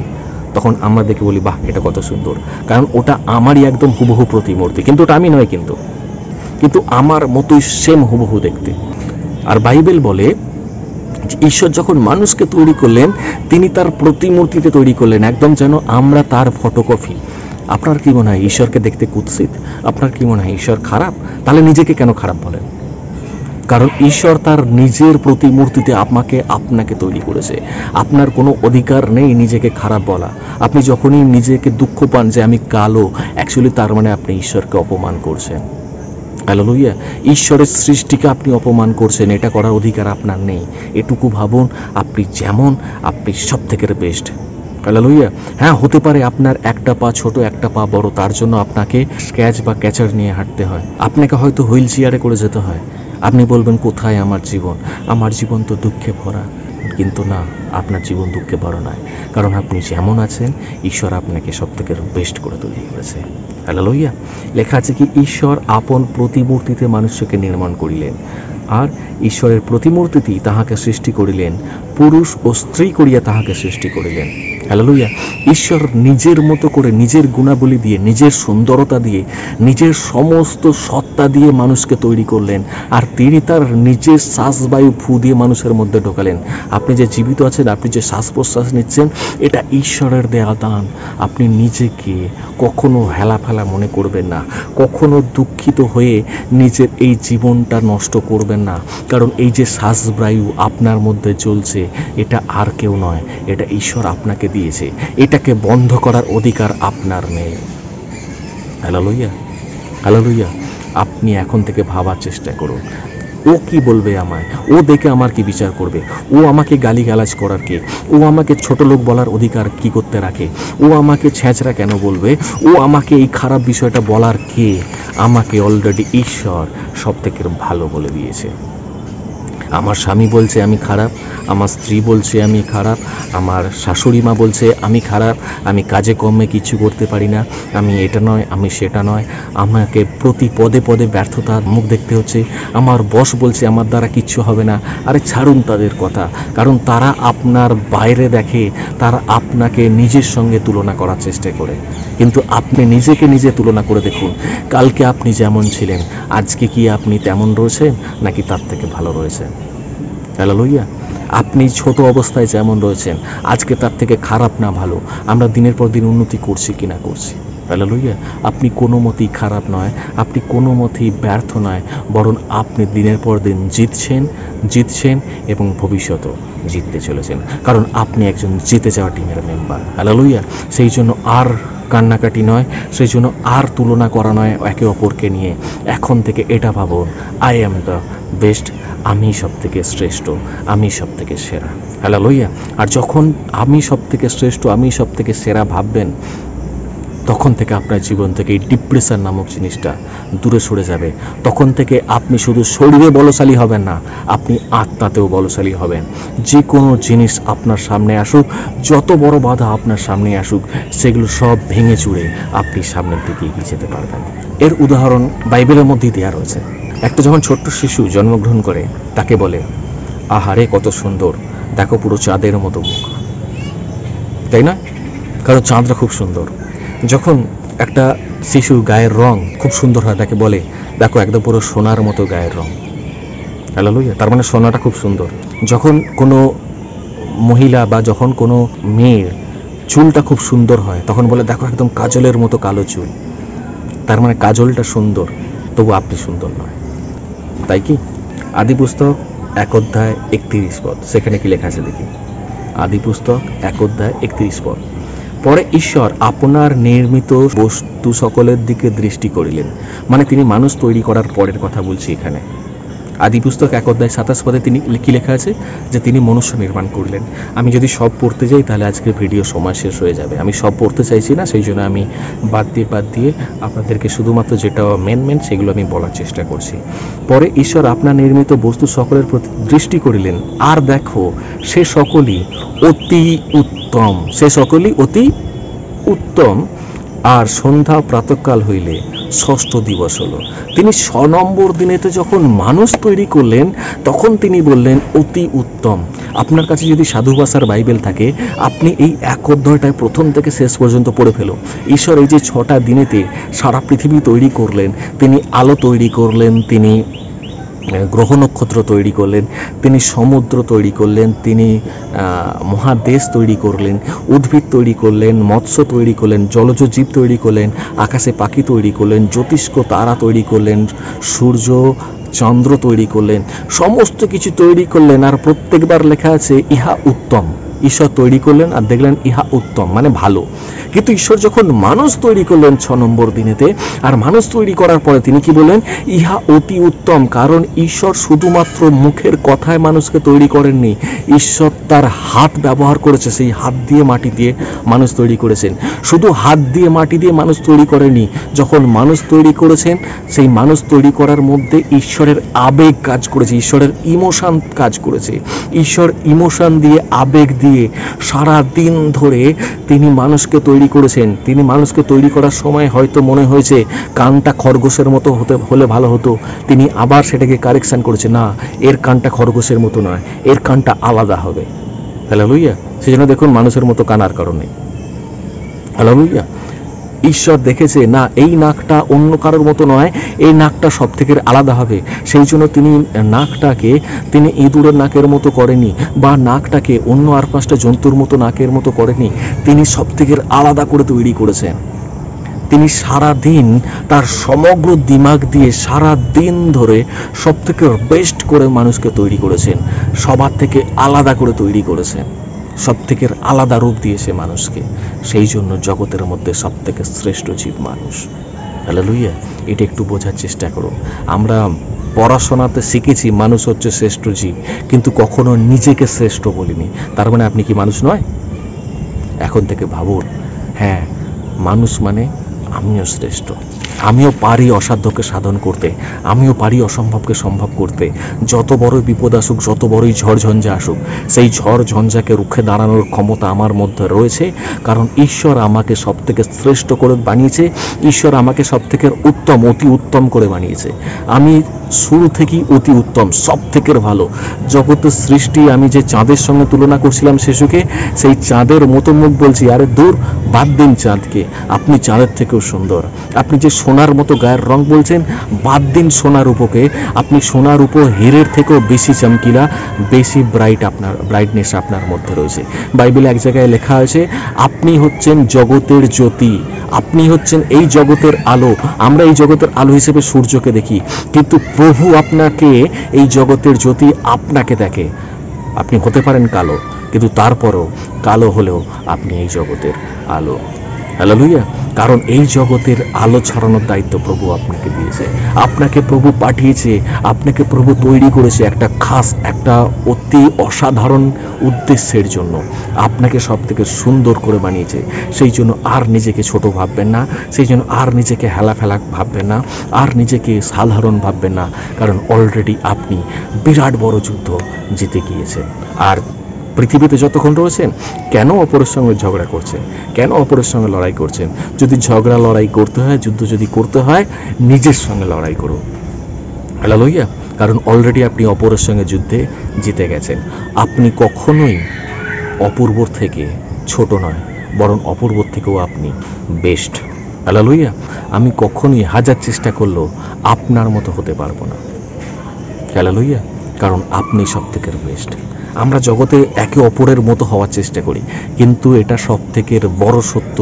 তখন আমরা দেখে বলি বাহ এটা কত সুন্দর, কারণ ওটা আমারই একদম হুবহু প্রতিমূর্তি, কিন্তু ওটা আমি নয়, কিন্তু আমার মতোই সেম হুবহু দেখতে। আর বাইবেল বলে ঈশ্বর যখন মানুষকে তৈরি করলেন, তিনি তার প্রতিমূর্তিতে তৈরি করলেন, একদম যেন আমরা তার ফটোকপি। আপনার কি মনে হয় ঈশ্বরকে দেখতে কুৎসিত? আপনার কি মনে হয় ঈশ্বর খারাপ? তাহলে নিজেকে কেন খারাপ বলেন? কারণ ঈশ্বর তার নিজের প্রতিমূর্তিতে আপনাকে তৈরি করেছে। আপনার কোনো অধিকার নেই নিজেকে খারাপ বলা। আপনি যখনই নিজেকে দুঃখ পান যে আমি কালো, অ্যাকচুয়ালি তার মানে আপনি ঈশ্বরকে অপমান করছেন। হালেলুয়া। ঈশ্বরের সৃষ্টিকে আপনি অপমান করছেন, এটা করার অধিকার আপনার নেই। এটুকু ভাবুন, আপনি যেমন, আপনি সব থেকে বেস্ট। হালেলুয়া। হ্যাঁ, হতে পারে আপনার একটা পা ছোট, একটা পা বড়, তার জন্য আপনাকে স্ক্যাচ বা ক্যাচার নিয়ে হাঁটতে হয়, আপনাকে হয়তো হুইল চেয়ারে করে যেতে হয়। আপনি বলবেন কোথায় আমার জীবন, আমার জীবন তো দুঃখে ভরা। কিন্তু না, আপনার জীবন দুঃখে ভরা নয়, কারণ আপনি যেমন আছেন ঈশ্বর আপনাকে সব থেকে বেস্ট করে তৈরি করেছে। হালেলুয়া। লেখা আছে কি, ঈশ্বর আপন প্রতিমূর্তিতে মানুষকে নির্মাণ করিলেন, আর ঈশ্বরের প্রতিমূর্তিতেই তাহাকে সৃষ্টি করিলেন, পুরুষ ও স্ত্রী করিয়া তাহাকে সৃষ্টি করিলেন। হালেলুয়া। ঈশ্বর নিজের মতো করে, নিজের গুণাবলী দিয়ে, নিজের সুন্দরতা দিয়ে, নিজের সমস্ত সত্তা দিয়ে মানুষকে তৈরি করলেন, আর তিনি তার নিজের শ্বাসবায়ু ফু দিয়ে মানুষের মধ্যে ঢোকালেন। আপনি যে জীবিত আছেন, আপনি যে শ্বাস প্রশ্বাস নিচ্ছেন, এটা ঈশ্বরের দেয়া দান। আপনি নিজেকে কখনো হেলাফেলা মনে করবেন না, কখনো দুঃখিত হয়ে নিজের এই জীবনটা নষ্ট করবেন না, কারণ এই যে শ্বাসবায়ু আপনার মধ্যে চলছে, এটা আর কেউ নয়, এটা ঈশ্বর আপনাকে দিয়েছে। এটাকে বন্ধ করার অধিকার আপনার নেই। Hallelujah, hallelujah. আপনি এখন থেকে ভাবার চেষ্টা করুন, ও কি বলবে আমায়, ও দেখে আমার কি বিচার করবে, ও আমাকে গালিগালাজ করার কে, ও আমাকে ছোট লোক বলার অধিকার কি করতে রাখে, ও আমাকে ছেঁচড়া কেন বলবে, ও আমাকে এই খারাপ বিষয়টা বলার কে? আমাকে অলরেডি ঈশ্বর সব থেকে ভালো বলে দিয়েছে। আমার স্বামী বলছে আমি খারাপ, আমার স্ত্রী বলছে আমি খারাপ, আমার শাশুড়ি মা বলছে আমি খারাপ, আমি কাজে কর্মে কিছু করতে পারি না, আমি এটা নয়, আমি সেটা নয়, আমাকে প্রতি পদে পদে ব্যর্থতার মুখ দেখতে হচ্ছে, আমার বস বলছে আমার দ্বারা কিচ্ছু হবে না। আরে ছাড়ুন তাদের কথা, কারণ তারা আপনার বাইরে দেখে, তারা আপনাকে নিজের সঙ্গে তুলনা করার চেষ্টা করে, কিন্তু আপনি নিজেকে নিজে তুলনা করে দেখুন, কালকে আপনি যেমন ছিলেন আজকে কি আপনি তেমন রয়েছেন নাকি তার থেকে ভালো রয়েছেন? হালেলুয়া। আপনি ছোট অবস্থায় যেমন রয়েছেন আজকে তার থেকে খারাপ না ভালো, আমরা দিনের পর দিন উন্নতি করছি কি না করছি? হালেলুয়া। আপনি কোনো মতেই খারাপ নয়, আপনি কোনো মতেই ব্যর্থ নয়, বরং আপনি দিনের পর দিন জিতছেন এবং ভবিষ্যতেও জিততে চলেছেন, কারণ আপনি একজন জিতে যাওয়া টিমের মেম্বার। হালেলুয়া। সেই জন্য আর কান্নাকাটি নয়, সেই জন্য আর তুলনা করা নয় একে অপরকে নিয়ে। এখন থেকে এটা ভাবুন, আই অ্যাম দ্য বেস্ট, আমি সব থেকে শ্রেষ্ঠ, আমি সব থেকে সেরা। হালেলুয়া। আর যখন আমি সব থেকে শ্রেষ্ঠ, আমি সব থেকে সেরা ভাববেন, তখন থেকে আপনার জীবন থেকে এই ডিপ্রেশন নামক জিনিসটা দূরে সরে যাবে। তখন থেকে আপনি শুধু শরীরে বলশালী হবেন না, আপনি আত্মাতেও বলশালী হবেন। যে কোনো জিনিস আপনার সামনে আসুক, যত বড় বাধা আপনার সামনে আসুক, সেগুলো সব ভেঙে চুড়ে আপনি সামনের দিকে এগিয়ে যেতে পারবেন। এর উদাহরণ বাইবেলের মধ্যেই দেওয়া রয়েছে। একটা যখন ছোট্ট শিশু জন্মগ্রহণ করে, তাকে বলে আহারে কত সুন্দর, দেখো পুরো চাঁদের মতো মুখ, তাই না? কারণ চাঁদটা খুব সুন্দর। যখন একটা শিশুর গায়ের রং খুব সুন্দর হয়, তাকে বলে দেখো একদম পুরো সোনার মতো গায়ের রং। হালেলুয়া। তার মানে সোনাটা খুব সুন্দর। যখন কোনো মহিলা বা যখন কোনো মেয়ের চুলটা খুব সুন্দর হয়, তখন বলে দেখো একদম কাজলের মতো কালো চুল। তার মানে কাজলটা সুন্দর, তবু আপনি সুন্দর নয়, তাই কি? আদি পুস্তক 1 অধ্যায় 31 পদ, সেখানে কি লেখা আছে দেখি। আদি পুস্তক 1 অধ্যায় 31 পদ। পরে ঈশ্বর আপনার নির্মিত বস্তু সকলের দিকে দৃষ্টি করিলেন, মানে তিনি মানুষ তৈরি করার পরের কথা বলছি এখানে। আদি পুস্তক 1 অধ্যায় 27 পদে তিনি কি লেখা আছে, যে তিনি মনুষ্য নির্মাণ করলেন। আমি যদি সব পড়তে যাই তাহলে আজকের ভিডিও সময় শেষ হয়ে যাবে। আমি সব পড়তে চাইছি না, সেই জন্য আমি বাদ দিয়ে আপনাদেরকে শুধুমাত্র যেটা মেন সেগুলো আমি বলার চেষ্টা করছি। পরে ঈশ্বর আপনার নির্মিত বস্তু সকলের প্রতি দৃষ্টি করিলেন, আর দেখো সে সকলই অতি উত্তম, সে সকলই অতি উত্তম। আর সন্ধ্যা প্রাতঃকাল হইলে 6ষ্ঠ দিবস হলো। তিনি 6 নম্বর দিনেতে যখন মানুষ তৈরি করলেন, তখন তিনি বললেন অতি উত্তম। আপনার কাছে যদি সাধু ভাষার বাইবেল থাকে, আপনি এই 1 অধ্যায়টায় প্রথম থেকে শেষ পর্যন্ত পড়ে ফেলো। ঈশ্বর এই যে 6টা দিনেতে সারা পৃথিবী তৈরি করলেন, তিনি আলো তৈরি করলেন, তিনি গ্রহ নক্ষত্র তৈরি করলেন, তিনি সমুদ্র তৈরি করলেন, তিনি মহাদেশ তৈরি করলেন, উদ্ভিদ তৈরি করলেন, মৎস্য তৈরি করলেন, জলজ জীব তৈরি করলেন, আকাশে পাখি তৈরি করলেন, জ্যোতিষ্ক তারা তৈরি করলেন, সূর্য চন্দ্র তৈরি করলেন, সমস্ত কিছু তৈরি করলেন। আর প্রত্যেকবার লেখা আছে ইহা উত্তম। ঈশ্বর তৈরি করলেন আর দেখলেন ইহা উত্তম, মানে ভালো। কিন্তু ঈশ্বর যখন মানুষ তৈরি করলেন 6 নম্বর দিনেতে, আর মানুষ তৈরি করার পরে তিনি কি বললেন, ইহা অতি উত্তম। কারণ ঈশ্বর শুধুমাত্র মুখের কথায় মানুষকে তৈরি করেননি, ঈশ্বর তার হাত ব্যবহার করেছে, সেই হাত দিয়ে মাটি দিয়ে মানুষ তৈরি করেছেন। শুধু হাত দিয়ে মাটি দিয়ে মানুষ তৈরি করেনি, যখন মানুষ তৈরি করেছেন, সেই মানুষ তৈরি করার মধ্যে ঈশ্বরের আবেগ কাজ করেছে, ঈশ্বরের ইমোশন কাজ করেছে। ঈশ্বর ইমোশন দিয়ে, আবেগ দিয়ে সারা দিন ধরে তিনি মানুষকে তৈরি করেছেন। তিনি মানুষকে তৈরি করার সময় হয়তো মনে হয়েছে কানটা খরগোশের মতো হলে ভালো হতো, তিনি আবার সেটাকে কারেকশন করেছে, না, এর কানটা খরগোশের মতো নয়, এর কানটা আলাদা হবে। হালেলুয়া। সেজন্য দেখুন মানুষের মতো কানার কারণে। হালেলুয়া। ঈশ্বর দেখেছে না, এই নাকটা অন্য কারোর মতো নয়, এই নাকটা সব থেকে আলাদা হবে। সেই জন্য তিনি নাকটাকে তিনি ইঁদুরের নাকের মতো করেনি, বা নাকটাকে অন্য আর 5টা জন্তুর মতো নাকের মতো করেনি, তিনি সব থেকে আলাদা করে তৈরি করেছেন। তিনি সারা দিন তার সমগ্র দিমাগ দিয়ে সারা দিন ধরে সব থেকে বেস্ট করে মানুষকে তৈরি করেছেন, সবার থেকে আলাদা করে তৈরি করেছেন, সব থেকে আলাদা রূপ দিয়েছে মানুষকে। সেই জন্য জগতের মধ্যে সব থেকে শ্রেষ্ঠ জীব মানুষ। হালেলুয়া। এটা একটু বোঝার চেষ্টা করো। আমরা পড়াশোনাতে শিখেছি মানুষ হচ্ছে শ্রেষ্ঠ জীব, কিন্তু কখনো নিজেকে শ্রেষ্ঠ বলিনি। তার মানে আপনি কি মানুষ নয়? এখন থেকে ভাবুন, হ্যাঁ, মানুষ মানে আমিও শ্রেষ্ঠ, আমিও পারি অসাধ্যকে সাধন করতে, আমিও পারি অসম্ভবকে সম্ভব করতে। যত বড় বিপদ আসুক, যত বড়ই ঝড়ঝঞ্ঝা আসুক, সেই ঝড়ঝঞ্ঝাকে রুখে দাঁড়ানোর ক্ষমতা আমার মধ্যে রয়েছে, কারণ ঈশ্বর আমাকে সব থেকে শ্রেষ্ঠ করে বানিয়েছে। ঈশ্বর আমাকে সব থেকে উত্তম, অতি উত্তম করে বানিয়েছে। আমি শুরু থেকেই অতি উত্তম, সব থেকে ভালো। জগতের সৃষ্টি আমি যে চাঁদের সঙ্গে তুলনা করছিলাম শিশুকে, সেই চাঁদের মতো মুখ বলছি, আরে দূর, বাদ দিন চাঁদকে, আপনি চাঁদের থেকেও সুন্দর। আপনি যে সোনার মতো গায়ের রং বলছেন, বাদ দিন সোনার উপকে, আপনি সোনার উপ হীরের থেকেও বেশি চমকিলা, বেশি ব্রাইটনেস আপনার মধ্যে রয়েছে। বাইবেলে এক জায়গায় লেখা হয়েছে, আপনি হচ্ছেন জগতের জ্যোতি, আপনি হচ্ছেন এই জগতের আলো। আমরা এই জগতের আলো হিসেবে সূর্যকে দেখি, কিন্তু প্রভু আপনাকে এই জগতের জ্যোতি আপনাকে দেখে। আপনি হতে পারেন কালো, কিন্তু তারপরও কালো হলেও আপনি এই জগতের আলো। হালেলুয়া। কারণ এই জগতের আলো ছড়ানোর দায়িত্ব প্রভু আপনাকে দিয়েছে, আপনাকে প্রভু পাঠিয়েছে, আপনাকে প্রভু তৈরি করেছে একটা খাস, একটা অতি অসাধারণ উদ্দেশ্যের জন্য। আপনাকে সব থেকে সুন্দর করে বানিয়েছে। সেই জন্য আর নিজেকে ছোট ভাববেন না, সেই জন্য আর নিজেকে হেলাফেলা ভাববেন না, আর নিজেকে সাধারণ ভাববেন না, কারণ অলরেডি আপনি বিরাট বড় যুদ্ধ জিতে গিয়েছেন। আর পৃথিবীতে যতক্ষণ রয়েছেন, কেন অপরের সঙ্গে ঝগড়া করছেন? কেন অপরের সঙ্গে লড়াই করছেন? যদি ঝগড়া লড়াই করতে হয়, যুদ্ধ যদি করতে হয়, নিজের সঙ্গে লড়াই করুন। হালেলুয়া। কারণ অলরেডি আপনি অপরের সঙ্গে যুদ্ধে জিতে গেছেন। আপনি কখনোই অপূর্বর থেকে ছোট নয়, বরং অপূর্বর থেকেও আপনি বেস্ট। হালেলুয়া। আমি কখনোই হাজার চেষ্টা করলেও আপনার মতো হতে পারবো না। হালেলুয়া। কারণ আপনি সব থেকে বেস্ট। আমরা জগতে একে অপরের মতো হওয়ার চেষ্টা করি, কিন্তু এটা সব থেকে বড় সত্য,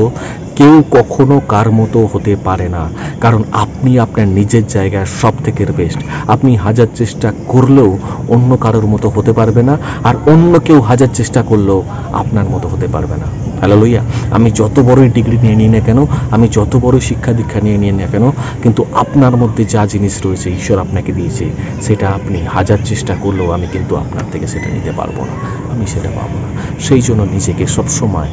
কেউ কখনো কার মতো হতে পারে না। কারণ আপনি আপনার নিজের জায়গায় সব থেকে বেস্ট। আপনি হাজার চেষ্টা করলেও অন্য কারোর মতো হতে পারবে না, আর অন্য কেউ হাজার চেষ্টা করলেও আপনার মতো হতে পারবে না। হালেলুয়া। আমি যত বড়ই ডিগ্রি নিয়ে নিই না কেন, আমি যত বড় শিক্ষা দীক্ষা নিয়ে নিই না কেন, কিন্তু আপনার মধ্যে যা জিনিস রয়েছে ঈশ্বর আপনাকে দিয়েছে, সেটা আপনি হাজার চেষ্টা করলেও আমি কিন্তু আপনার থেকে সেটা নিতে পারবো না, আমি সেটা পাবো না। সেই জন্য নিজেকে সবসময়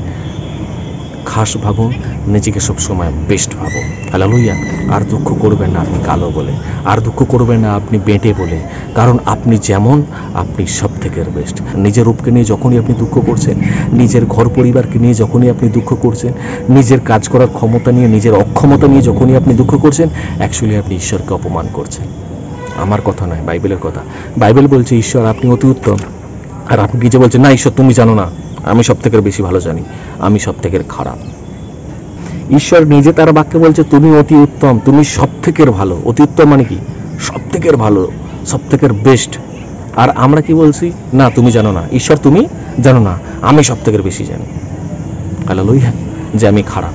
খাস ভাবুন, নিজেকে সবসময় বেস্ট ভাবুন। হালেলুয়া। আর দুঃখ করবেন না আপনি কালো বলে, আর দুঃখ করবেন না আপনি বেঁটে বলে, কারণ আপনি যেমন, আপনি সব থেকে বেস্ট। নিজের রূপকে নিয়ে যখনই আপনি দুঃখ করছেন, নিজের ঘর পরিবারকে নিয়ে যখনই আপনি দুঃখ করছেন, নিজের কাজ করার ক্ষমতা নিয়ে, নিজের অক্ষমতা নিয়ে যখনই আপনি দুঃখ করছেন, অ্যাকচুয়ালি আপনি ঈশ্বরকে অপমান করছেন। আমার কথা নয়, বাইবেলের কথা। বাইবেল বলছে ঈশ্বর আপনি অতি উত্তম, আর আপনি কি যে বলছেন, না ঈশ্বর তুমি জানো না, আমি সব থেকে বেশি ভালো জানি, আমি সব থেকে খারাপ। ঈশ্বর নিজে তার বাক্যে বলছে তুমি অতি উত্তম, তুমি সব থেকে ভালো। অতি উত্তম মানে কি? সব থেকে ভালো, সব থেকে বেস্ট। আর আমরা কি বলছি? না তুমি জানো না। ঈশ্বর তুমি জানো না, আমি সব থেকে বেশি জানি। হালেলুয়া। যে আমি খারাপ।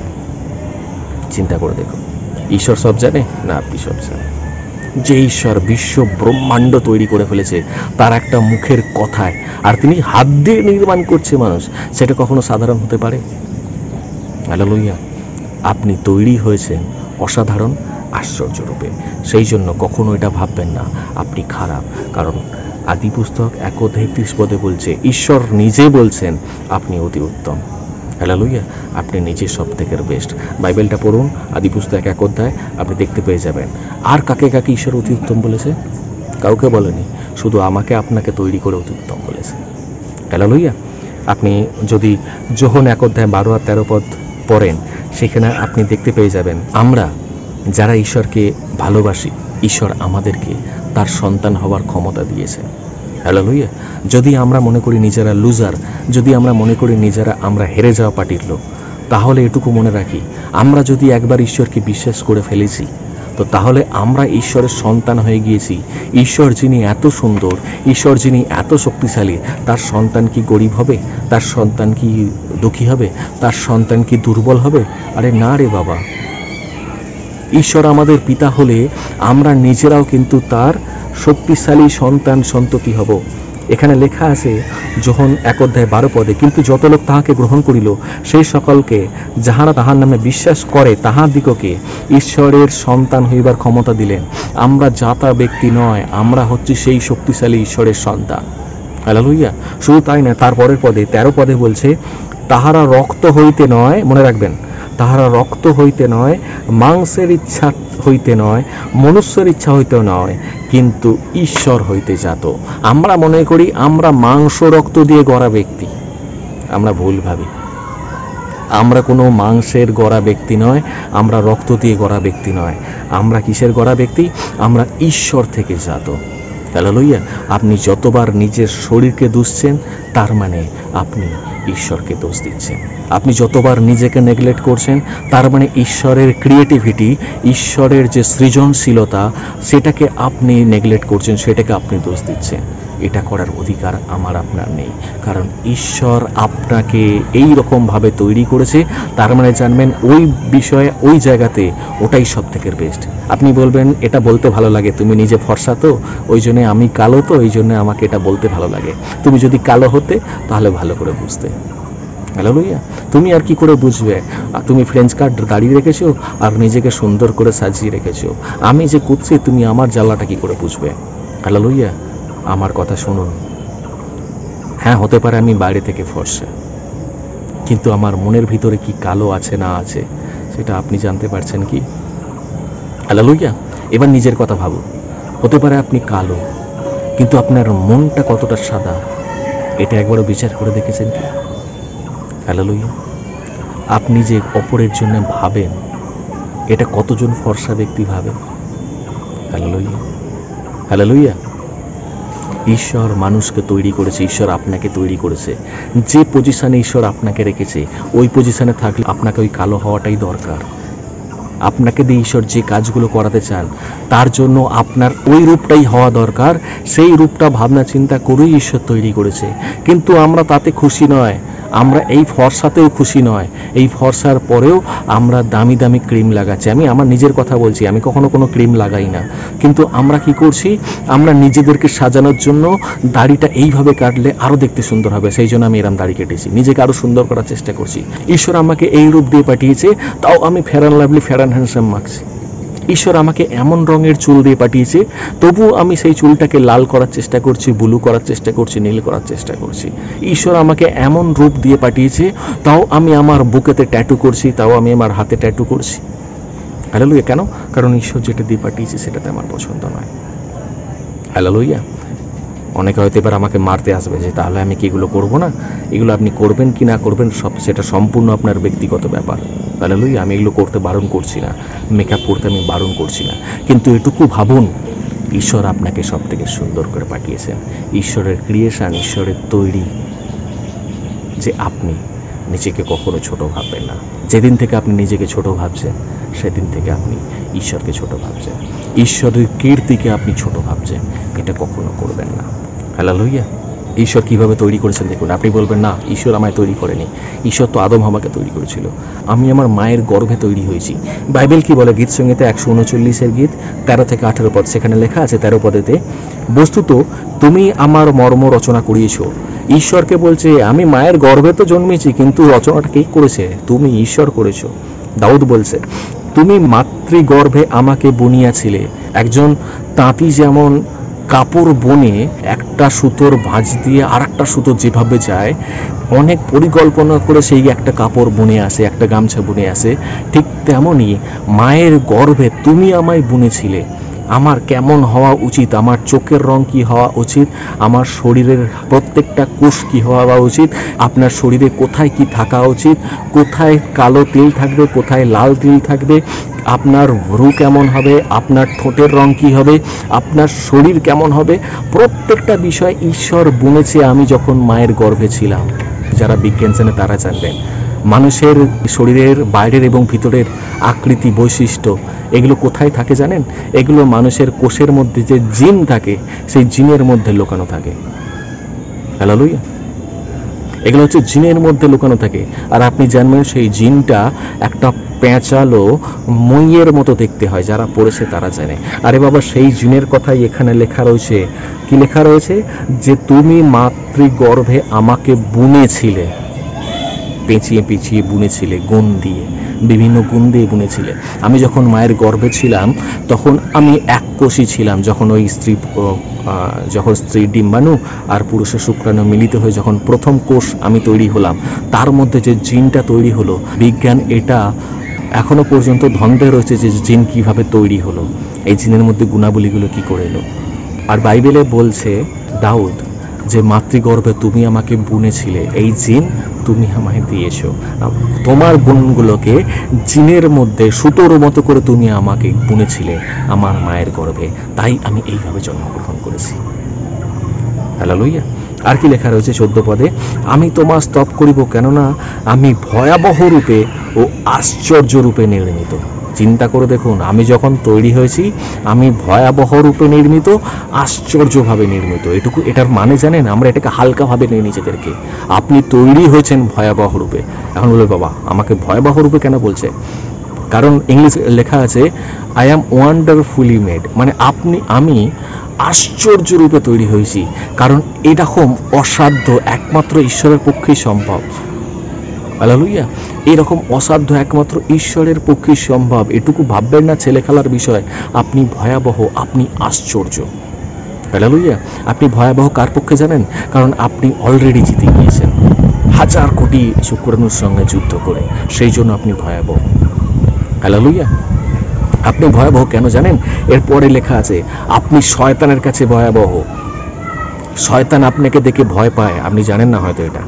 চিন্তা করে দেখো, ঈশ্বর সব জানে না আপনি সব জানেন? যে ঈশ্বর বিশ্ব ব্রহ্মাণ্ড তৈরি করে ফেলেছে তার একটা মুখের কথায়, আর তিনি হাত দিয়ে নির্মাণ করছে মানুষ, সেটা কখনো সাধারণ হতে পারে? হালেলুয়া। আপনি তৈরি হয়েছেন অসাধারণ আশ্চর্যরূপে। সেই জন্য কখনো এটা ভাববেন না আপনি খারাপ, কারণ আদি পুস্তক 1:31 বলছে, ঈশ্বর নিজে বলছেন আপনি অতি উত্তম। হালেলুয়া। আপনি নিজে সব থেকে বেস্ট। বাইবেলটা পড়ুন, আদি পুস্তক 1 অধ্যায়, আপনি দেখতে পেয়ে যাবেন। আর কাকে কাকে ঈশ্বর অতি উত্তম বলেছে? কাউকে বলেনি, শুধু আমাকে আপনাকে তৈরি করে অতি উত্তম বলেছে। হালেলুয়া। আপনি যদি যোহন 1 অধ্যায় 12 আর 13 পদ পড়েন, সেখানে আপনি দেখতে পেয়ে যাবেন আমরা যারা ঈশ্বরকে ভালোবাসি, ঈশ্বর আমাদেরকে তার সন্তান হওয়ার ক্ষমতা দিয়েছে। হালেলুয়া। যদি আমরা মনে করি নিজেরা লুজার, যদি আমরা মনে করি নিজেরা আমরা হেরে যাওয়া পার্টির লোক, তাহলে এটুকু মনে রাখি, আমরা যদি একবার ঈশ্বরকে বিশ্বাস করে ফেলেছি, তো তাহলে আমরা ঈশ্বরের সন্তান হয়ে গিয়েছি। ঈশ্বর যিনি এত সুন্দর, ঈশ্বর যিনি এত শক্তিশালী, তার সন্তান কি গরিব হবে? তার সন্তান কি দুঃখী হবে? তার সন্তান কি দুর্বল হবে? আরে না রে বাবা, ঈশ্বর আমাদের পিতা হলে আমরা নিজেরাও কিন্তু তার শক্তিশালী সন্তান সন্ততি হব। এখানে লেখা আছে যোহন 1:12 কিন্তু যত লোক তাহাকে গ্রহণ করিল সেই সকলকে যাহারা তাহার নামে বিশ্বাস করে তাহাদিগকে ঈশ্বরের সন্তান হইবার ক্ষমতা দিলেন। আমরা জাতা ব্যক্তি নয়, আমরা হচ্ছি সেই শক্তিশালী ঈশ্বরের সন্তান। হালেলুয়া। শুধু তাই না, তারপরের পদে 13 পদে বলছে তাহারা রক্ত হইতে নয়, মনে রাখবেন, তাহারা রক্ত হইতে নয়, মাংসের ইচ্ছা হইতে নয়, মনুষ্যের ইচ্ছা হইতে নয়, কিন্তু ঈশ্বর হইতে জাত। আমরা মনে করি আমরা মাংস রক্ত দিয়ে গড়া ব্যক্তি, আমরা ভুল ভাবি। আমরা কোনো মাংসের গড়া ব্যক্তি নয়, আমরা রক্ত দিয়ে গড়া ব্যক্তি নয়। আমরা কিসের গড়া ব্যক্তি? আমরা ঈশ্বর থেকে জাত। হালেলুয়া। আপনি যতবার নিজের শরীরকে দুষছেন তার মানে আপনি ঈশ্বরকে দোষ দিচ্ছেন। আপনি যতবার নিজেকে নেগলেক্ট করছেন তার মানে ঈশ্বরের ক্রিয়েটিভিটি, ঈশ্বরের যে সৃজনশীলতা সেটাকে আপনি নেগলেক্ট করছেন, সেটাকে আপনি দোষ দিচ্ছেন। এটা করার অধিকার আমার আপনার নেই, কারণ ঈশ্বর আপনাকে এই রকমভাবে তৈরি করেছে। তার মানে জানবেন ওই বিষয়ে, ওই জায়গাতে ওটাই সব থেকে বেস্ট। আপনি বলবেন এটা বলতে ভালো লাগে, তুমি নিজে ফর্সা তো, ওই জন্যে আমি কালো তো, এই জন্য আমাকে এটা বলতে ভালো লাগে। তুমি যদি কালো হতে তাহলে ভালো করে বুঝতে। হালেলুয়া। তুমি আর কি করে বুঝবে? তুমি ফ্রেঞ্চ কাট দাঁড়িয়ে রেখেছো আর নিজেকে সুন্দর করে সাজিয়ে রেখেছো। আমি যে করছি তুমি আমার জ্বালাটা কি করে বুঝবে? হালেলুয়া। আমার কথা শুনুন। হ্যাঁ, হতে পারে আমি বাইরে থেকে ফর্সা, কিন্তু আমার মনের ভিতরে কি কালো আছে না আছে সেটা আপনি জানতে পারছেন কি? হালেলুয়া। এবার নিজের কথা ভাবুন। হতে পারে আপনি কালো, কিন্তু আপনার মনটা কতটা সাদা এটা একবারও বিচার করে দেখেছেন কি? হালেলুয়া। আপনি যে অপরের জন্য ভাবেন এটা কতজন ফর্সা ব্যক্তি ভাবে? হালেলুয়া। হালেলুয়া। ঈশ্বর মানুষকে তৈরি করেছে, ঈশ্বর আপনাকে তৈরি করেছে। যে পজিশনে ঈশ্বর আপনাকে রেখেছে ওই পজিশনে থাকলে আপনাকে ওই কালো হওয়াটাই দরকার। আপনাকে দিয়ে ঈশ্বর যে কাজগুলো করাতে চান তার জন্য আপনার ওই রূপটাই হওয়া দরকার। সেই রূপটা ভাবনা চিন্তা করেই ঈশ্বর তৈরি করেছে, কিন্তু আমরা তাতে খুশি নয়। আমরা এই ফর্সাতেও খুশি নয়। এই ফর্সার পরেও আমরা দামি দামি ক্রিম লাগাচ্ছি। আমি আমার নিজের কথা বলছি, আমি কখনো কোনো ক্রিম লাগাই না, কিন্তু আমরা কি করছি? আমরা নিজেদেরকে সাজানোর জন্য দাড়িটা এইভাবে কাটলে আরও দেখতে সুন্দর হবে, সেই জন্য আমি এরম দাড়ি কেটেছি, নিজেকে আরও সুন্দর করার চেষ্টা করছি। ঈশ্বর আমাকে এই রূপ দিয়ে পাঠিয়েছে, তাও আমি Fair and Lovely, Fair and Handsome মাখছি। ঈশ্বর আমাকে এমন রঙের চুল দিয়ে পাঠিয়েছে, তবুও আমি সেই চুলটাকে লাল করার চেষ্টা করছি, ব্লু করার চেষ্টা করছি, নীল করার চেষ্টা করছি। ঈশ্বর আমাকে এমন রূপ দিয়ে পাঠিয়েছে, তাও আমি আমার বুকেতে ট্যাটু করছি, তাও আমি আমার হাতে ট্যাটু করছি। হালেলুয়া। কেন? কারণ ঈশ্বর যেটা দিয়ে পাঠিয়েছে সেটাতে আমার পছন্দ নয়। হালেলুয়া। অনেকে হয়তো এবার আমাকে মারতে আসবে যে তাহলে আমি কি এগুলো করবো না। এগুলো আপনি করবেন কি না করবেন সেটা সম্পূর্ণ আপনার ব্যক্তিগত ব্যাপার। হালেলুয়া। আমি এগুলো করতে বারণ করছি না, মেকআপ করতে আমি বারণ করছি না, কিন্তু এটুকু ভাবুন ঈশ্বর আপনাকে সব থেকে সুন্দর করে পাঠিয়েছেন। ঈশ্বরের ক্রিয়েশন, ঈশ্বরের তৈরি, যে আপনি নিজেকে কখনো ছোট ভাববেন না। যেদিন থেকে আপনি নিজেকে ছোট ভাবছেন সেদিন থেকে আপনি ঈশ্বরকে ছোট ভাবছেন, ঈশ্বরের কীর্তিকে আপনি ছোট ভাবছেন। এটা কখনো করবেন না। হালেলুয়া। ঈশ্বর কিভাবে তৈরি করেছেন দেখুন। আপনি বলবেন না ঈশ্বর আমায় তৈরি করেনি, ঈশ্বর তো আদম হাওয়াকে তৈরি করেছিল। আমি আমার মায়ের গর্ভে তৈরি হয়েছি। বাইবেল কি বলে? গীত সংহিতা 139 গীত 13 থেকে 18 পদ, সেখানে লেখা আছে 13 পদেতে, বস্তুত তুমি আমার মর্ম রচনা করিয়েছ। ঈশ্বরকে বলছে আমি মায়ের গর্ভে তো জন্মেছি, কিন্তু রচনাটা কে করেছে? তুমি, ঈশ্বর করেছো। দাউদ বলছে তুমি মাতৃগর্ভে আমাকে বুনিয়াছিলে। একজন তাঁতি যেমন কাপড় বনে একটা সুতোর ভাঁজ দিয়ে আর একটা সুতো যেভাবে যায়, অনেক পরিকল্পনা করে সেই একটা কাপড় বুনে আসে, একটা গামছা বুনে আসে, ঠিক তেমনই মায়ের গর্ভে তুমি আমায় বুনেছিলে। আমার কেমন হওয়া উচিত, আমার চোখের রং কি হওয়া উচিত, আমার শরীরের প্রত্যেকটা কোষ কি হওয়া উচিত, আপনার শরীরে কোথায় কি থাকা উচিত, কোথায় কালো তিল থাকবে, কোথায় লাল তিল থাকবে, আপনার ভ্রু কেমন হবে, আপনার ঠোঁটের রং কি হবে, আপনার শরীর কেমন হবে, প্রত্যেকটা বিষয় ঈশ্বর বুনেছে আমি যখন মায়ের গর্ভে ছিলাম। যারা বিজ্ঞান জানে তারা জানবেন মানুষের শরীরের বাইরের এবং ভিতরের আকৃতি, বৈশিষ্ট্য এগুলো কোথায় থাকে জানেন? এগুলো মানুষের কোষের মধ্যে যে জিন থাকে সেই জিনের মধ্যে লুকানো থাকে। হালেলুয়া। এগুলো হচ্ছে জিনের মধ্যে লুকানো থাকে। আর আপনি জানবেন সেই জিনটা একটা পেঁচালো মইয়ের মতো দেখতে হয়, যারা পড়েছে তারা জানে। আরে বাবা, সেই জিনের কথাই এখানে লেখা রয়েছে। কি লেখা রয়েছে? যে তুমি মাতৃগর্ভে আমাকে বুনেছিলে, পেঁচিয়ে পেঁচিয়ে বুনেছিলে, গুণ দিয়ে, বিভিন্ন গুণ দিয়ে বুনেছিলে। আমি যখন মায়ের গর্ভে ছিলাম তখন আমি এককোষী ছিলাম। যখন ওই যখন স্ত্রীর ডিম্বাণু আর পুরুষের শুক্রাণু মিলিত হয়ে যখন প্রথম কোষ আমি তৈরি হলাম, তার মধ্যে যে জিনটা তৈরি হলো, বিজ্ঞান এটা এখনো পর্যন্ত ধন্দে রয়েছে যে জিন কিভাবে তৈরি হলো, এই জিনের মধ্যে গুণাবলীগুলো কি করে এলো। আর বাইবেলে বলছে দাউদ যে মাতৃগর্ভে তুমি আমাকে বুনেছিলে, এই জিন তুমি আমায় দিয়েছো। তোমার গুণগুলোকে জিনের মধ্যে সুতোর মতো করে তুমি আমাকে বুনেছিলে আমার মায়ের গর্ভে, তাই আমি এইভাবে জন্মগ্রহণ করেছি। হালেলুয়া। আর কি লেখা রয়েছে 14 পদে? আমি তোমার স্তব করিব, কেননা আমি ভয়াবহ রূপে ও আশ্চর্য রূপে নির্মিত। চিন্তা করে দেখুন, আমি যখন তৈরি হয়েছি আমি ভয়াবহ রূপে নির্মিত, আশ্চর্যভাবে নির্মিত। এটার মানে জানেন? আমরা এটাকে হালকাভাবে নিয়ে নিজেদেরকে। আপনি তৈরি হয়েছেন ভয়াবহ রূপে। এখন বলে বাবা আমাকে ভয়াবহ রূপে কেন বলছে? কারণ ইংলিশ লেখা আছে আই অ্যাম ওয়ান্ডারফুলি মেড, মানে আমি আশ্চর্য রূপে তৈরি হয়েছি। কারণ এরকম অসাধ্য একমাত্র ঈশ্বরের পক্ষেই সম্ভব। হালেলুয়া। এরকম অসাধ্য একমাত্র ঈশ্বরের পক্ষেই সম্ভব। এটুকু ভাববেন না ছেলে খেলার বিষয়। আপনি ভয়াবহ, আপনি আশ্চর্য। হালেলুয়া। আপনি ভয়াবহ কার পক্ষে জানেন? কারণ আপনি অলরেডি জিতে গিয়েছেন 1000 কোটি শুক্রাণুর সঙ্গে যুদ্ধ করে, সেই জন্য আপনি ভয়াবহ। হালেলুয়া। আপনি ভয়াবহ কেন জানেন? এরপরে লেখা আছে আপনি শয়তানের কাছে ভয়াবহ। শয়তান আপনাকে দেখে ভয় পায়, আপনি জানেন না হয়তো এটা।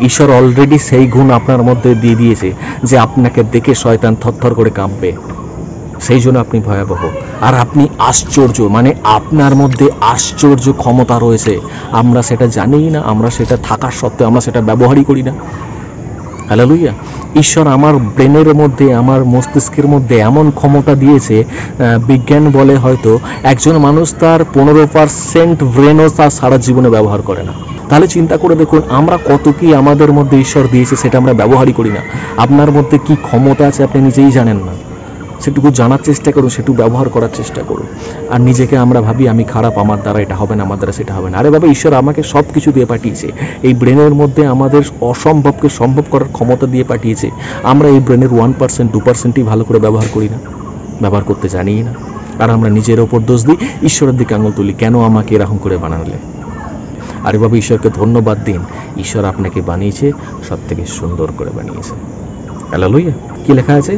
ঈশ্বর অলরেডি সেই গুণ আপনার মধ্যে দিয়ে দিয়েছে যে আপনাকে দেখে শয়তান থরথর করে কাঁপবে, সেই জন্য আপনি ভয়াবহ। আর আপনি আশ্চর্য, মানে আপনার মধ্যে আশ্চর্য ক্ষমতা রয়েছে। আমরা সেটা জানিই না, আমরা সেটা থাকার সত্ত্বেও আমরা সেটা ব্যবহারই করি না। হালেলুয়া। ঈশ্বর আমার ব্রেনের মধ্যে, আমার মস্তিষ্কের মধ্যে এমন ক্ষমতা দিয়েছে, বিজ্ঞান বলে হয়তো একজন মানুষ তার 15% ব্রেনও তার সারা জীবনে ব্যবহার করে না। তাহলে চিন্তা করে দেখুন আমরা কত কি আমাদের মধ্যে ঈশ্বর দিয়েছে, সেটা আমরা ব্যবহারই করি না। আপনার মধ্যে কি ক্ষমতা আছে আপনি নিজেই জানেন না। সেটুকু জানার চেষ্টা করুন, সেটুকু ব্যবহার করার চেষ্টা করুন। আর নিজেকে আমরা ভাবি আমি খারাপ, আমার দ্বারা এটা হবে না, আমার দ্বারা সেটা হবে না। আরে বাবা, ঈশ্বর আমাকে সব কিছু দিয়ে পাঠিয়েছে। এই ব্রেনের মধ্যে আমাদের অসম্ভবকে সম্ভব করার ক্ষমতা দিয়ে পাঠিয়েছে। আমরা এই ব্রেনের 1% 2%ই ভালো করে ব্যবহার করি না, ব্যবহার করতে জানিই না। আর আমরা নিজের ওপর দোষ দিই, ঈশ্বরের দিকে আঙুল তুলি, কেন আমাকে এরকম করে বানালে। আরে বাবা, ঈশ্বরকে ধন্যবাদ দিন, ঈশ্বর আপনাকে বানিয়েছে, সব থেকে সুন্দর করে বানিয়েছে। হালেলুয়া। কি লেখা আছে?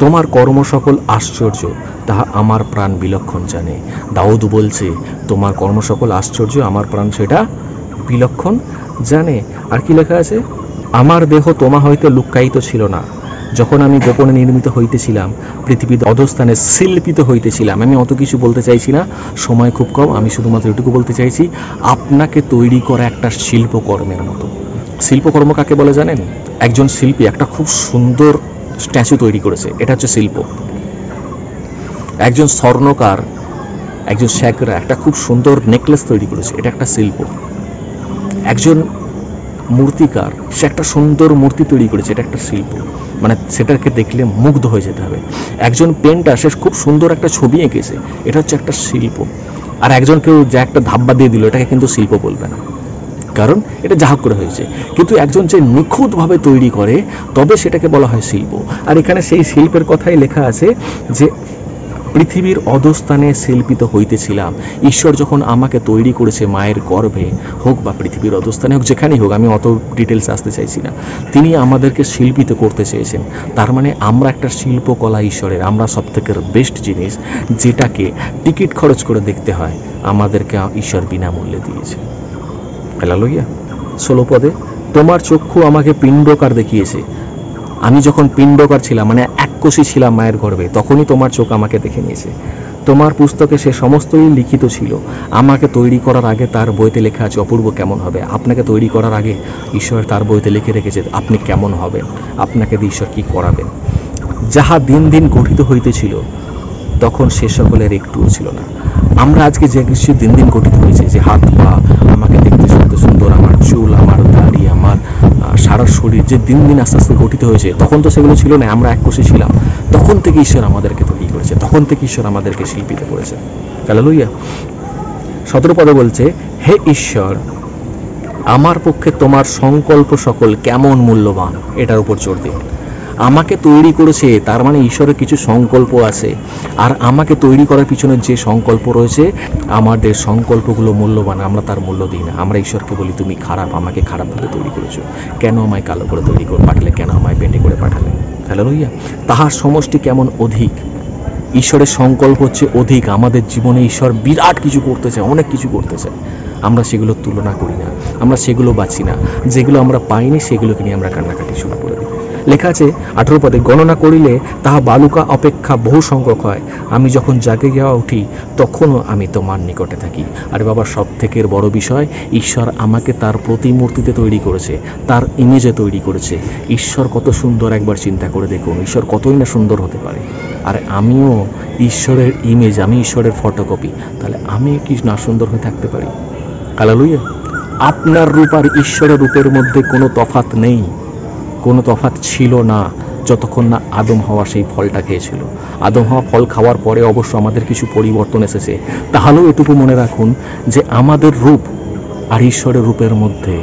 তোমার কর্ম সকল আশ্চর্য, তাহা আমার প্রাণ বিলক্ষণ জানে। দাউদ বলছে তোমার কর্ম সকল আশ্চর্য, আমার প্রাণ সেটা বিলক্ষণ জানে। আর কি লেখা আছে? আমার দেহ তোমা হইতে লুক্কায়িত ছিল না, যখন আমি গোপনে নির্মিত হইতেছিলাম, পৃথিবীর অধস্থানে শিল্পিত হইতেছিলাম। আমি অত কিছু বলতে চাইছি না, সময় খুব কম। আমি শুধুমাত্র এটুকু বলতে চাইছি, আপনাকে তৈরি করা একটা শিল্পকর্মের মতো। শিল্পকর্ম কাকে বলে জানেন? একজন শিল্পী একটা খুব সুন্দর স্ট্যাচু তৈরি করেছে, এটা হচ্ছে শিল্প। একজন স্বর্ণকার, একজন শেখরা একটা খুব সুন্দর নেকলেস তৈরি করেছে, এটা একটা শিল্প। একজন মূর্তিকার, সে একটা সুন্দর মূর্তি তৈরি করেছে, এটা একটা শিল্প। মানে সেটাকে দেখলে মুগ্ধ হয়ে যেতে হবে। একজন পেন্টার, সে খুব সুন্দর একটা ছবি এঁকেছে, এটা হচ্ছে একটা শিল্প। আর একজন কেউ যে একটা ধাব্বা দিয়ে দিল, এটাকে কিন্তু শিল্প বলবে না, কারণ এটা যা হোক করে হয়েছে। কিন্তু একজন যে নিখুঁতভাবে তৈরি করে, তবে সেটাকে বলা হয় শিল্প। আর এখানে সেই শিল্পের কথাই লেখা আছে যে পৃথিবীর অধস্থানে শিল্পিত হইতেছিলাম। ঈশ্বর যখন আমাকে তৈরি করেছে মায়ের গর্ভে হোক বা পৃথিবীর অধস্থানে হোক, যেখানেই হোক, আমি অত ডিটেলস আসতে চাইছি না, তিনি আমাদেরকে শিল্পিত করতে চেয়েছেন। তার মানে আমরা একটা শিল্পকলা ঈশ্বরের, আমরা সব থেকে বেস্ট জিনিস, যেটাকে টিকিট খরচ করে দেখতে হয়, আমাদেরকে ঈশ্বর বিনামূল্যে দিয়েছে। হালেলুয়া। 16 পদে তোমার চক্ষু আমাকে পিণ্ডকার দেখিয়েছে। আমি যখন পিণ্ডকার ছিলাম, মানে এককোষী ছিলাম মায়ের গর্ভে, তখনই তোমার চোখ আমাকে দেখে নিয়েছে। তোমার পুস্তকে সে সমস্তই লিখিত ছিল। আমাকে তৈরি করার আগে তার বইতে লেখা আছে অপূর্ব কেমন হবে। আপনাকে তৈরি করার আগে ঈশ্বর তার বইতে লিখে রেখেছে আপনি কেমন হবেন, আপনাকে দিয়ে ঈশ্বর কী করাবেন। যাহা দিন দিন গঠিত হইতেছিল, তখন সে সকলের একটুও ছিল না। আমরা আজকে যে কিছু দিন দিন গঠিত হয়েছে, যে হাত পা আমাকে দেখতে শুনতে সুন্দর, আমার চুল, আমার দাড়ি, আমার সারা শরীর যে দিন দিন আস্তে আস্তে গঠিত হয়েছে, তখন তো সেগুলো ছিল না। আমরা এক কোষে ছিলাম। তখন থেকে ঈশ্বর আমাদেরকে তৈরি করেছে, তখন থেকে ঈশ্বর আমাদেরকে শিল্পীতে করেছে। হালেলুয়া। 17 পদে বলছে, হে ঈশ্বর, আমার পক্ষে তোমার সংকল্প সকল কেমন মূল্যবান। এটার উপর জোর দিন। আমাকে তৈরি করেছে, তার মানে ঈশ্বরের কিছু সংকল্প আছে। আর আমাকে তৈরি করার পিছনে যে সংকল্প রয়েছে, আমাদের সংকল্পগুলো মূল্যবান। আমরা তার মূল্য দিই না। আমরা ঈশ্বরকে বলি, তুমি খারাপ, আমাকে খারাপভাবে তৈরি করেছো, কেন আমায় কালো করে তৈরি করে পাঠালে, কেন আমায় পেন্টে করে পাঠালে। হালেলুয়া। তাহার সমষ্টি কেমন অধিক। ঈশ্বরের সংকল্প হচ্ছে অধিক। আমাদের জীবনে ঈশ্বর বিরাট কিছু করতে চায়, অনেক কিছু করতে চায়। আমরা সেগুলো তুলনা করি না, আমরা সেগুলো বাছি না। যেগুলো আমরা পাইনি সেগুলোকে নিয়ে আমরা কান্নাকাটি শুরু করে দিই। লেখা আছে 18 পদে, গণনা করিলে তাহা বালুকা অপেক্ষা বহু সংখ্যক হয়। আমি যখন জাগিয়া উঠি তখনও আমি তোমার নিকটে থাকি। আরে বাবা, সব থেকে বড় বিষয়, ঈশ্বর আমাকে তার প্রতিমূর্তিতে তৈরি করেছে, তার ইমেজে তৈরি করেছে। ঈশ্বর কত সুন্দর, একবার চিন্তা করে দেখুন, ঈশ্বর কতই না সুন্দর হতে পারে। আর আমিও ঈশ্বরের ইমেজ, আমি ঈশ্বরের ফটোকপি। তাহলে আমি কি না সুন্দর হয়ে থাকতে পারি? হালেলুয়া। আপনার রূপ আর ঈশ্বরের রূপের মধ্যে কোনো তফাৎ নেই, কোনো তফাৎ ছিল না যতক্ষণ না আদম হাওয়া সেই ফলটা খেয়েছিল। আদম হাওয়া ফল খাওয়ার পরে অবশ্য আমাদের কিছু পরিবর্তন এসেছে। তাহলেও এটুকু মনে রাখুন যে আমাদের রূপ আর ঈশ্বরের রূপের মধ্যে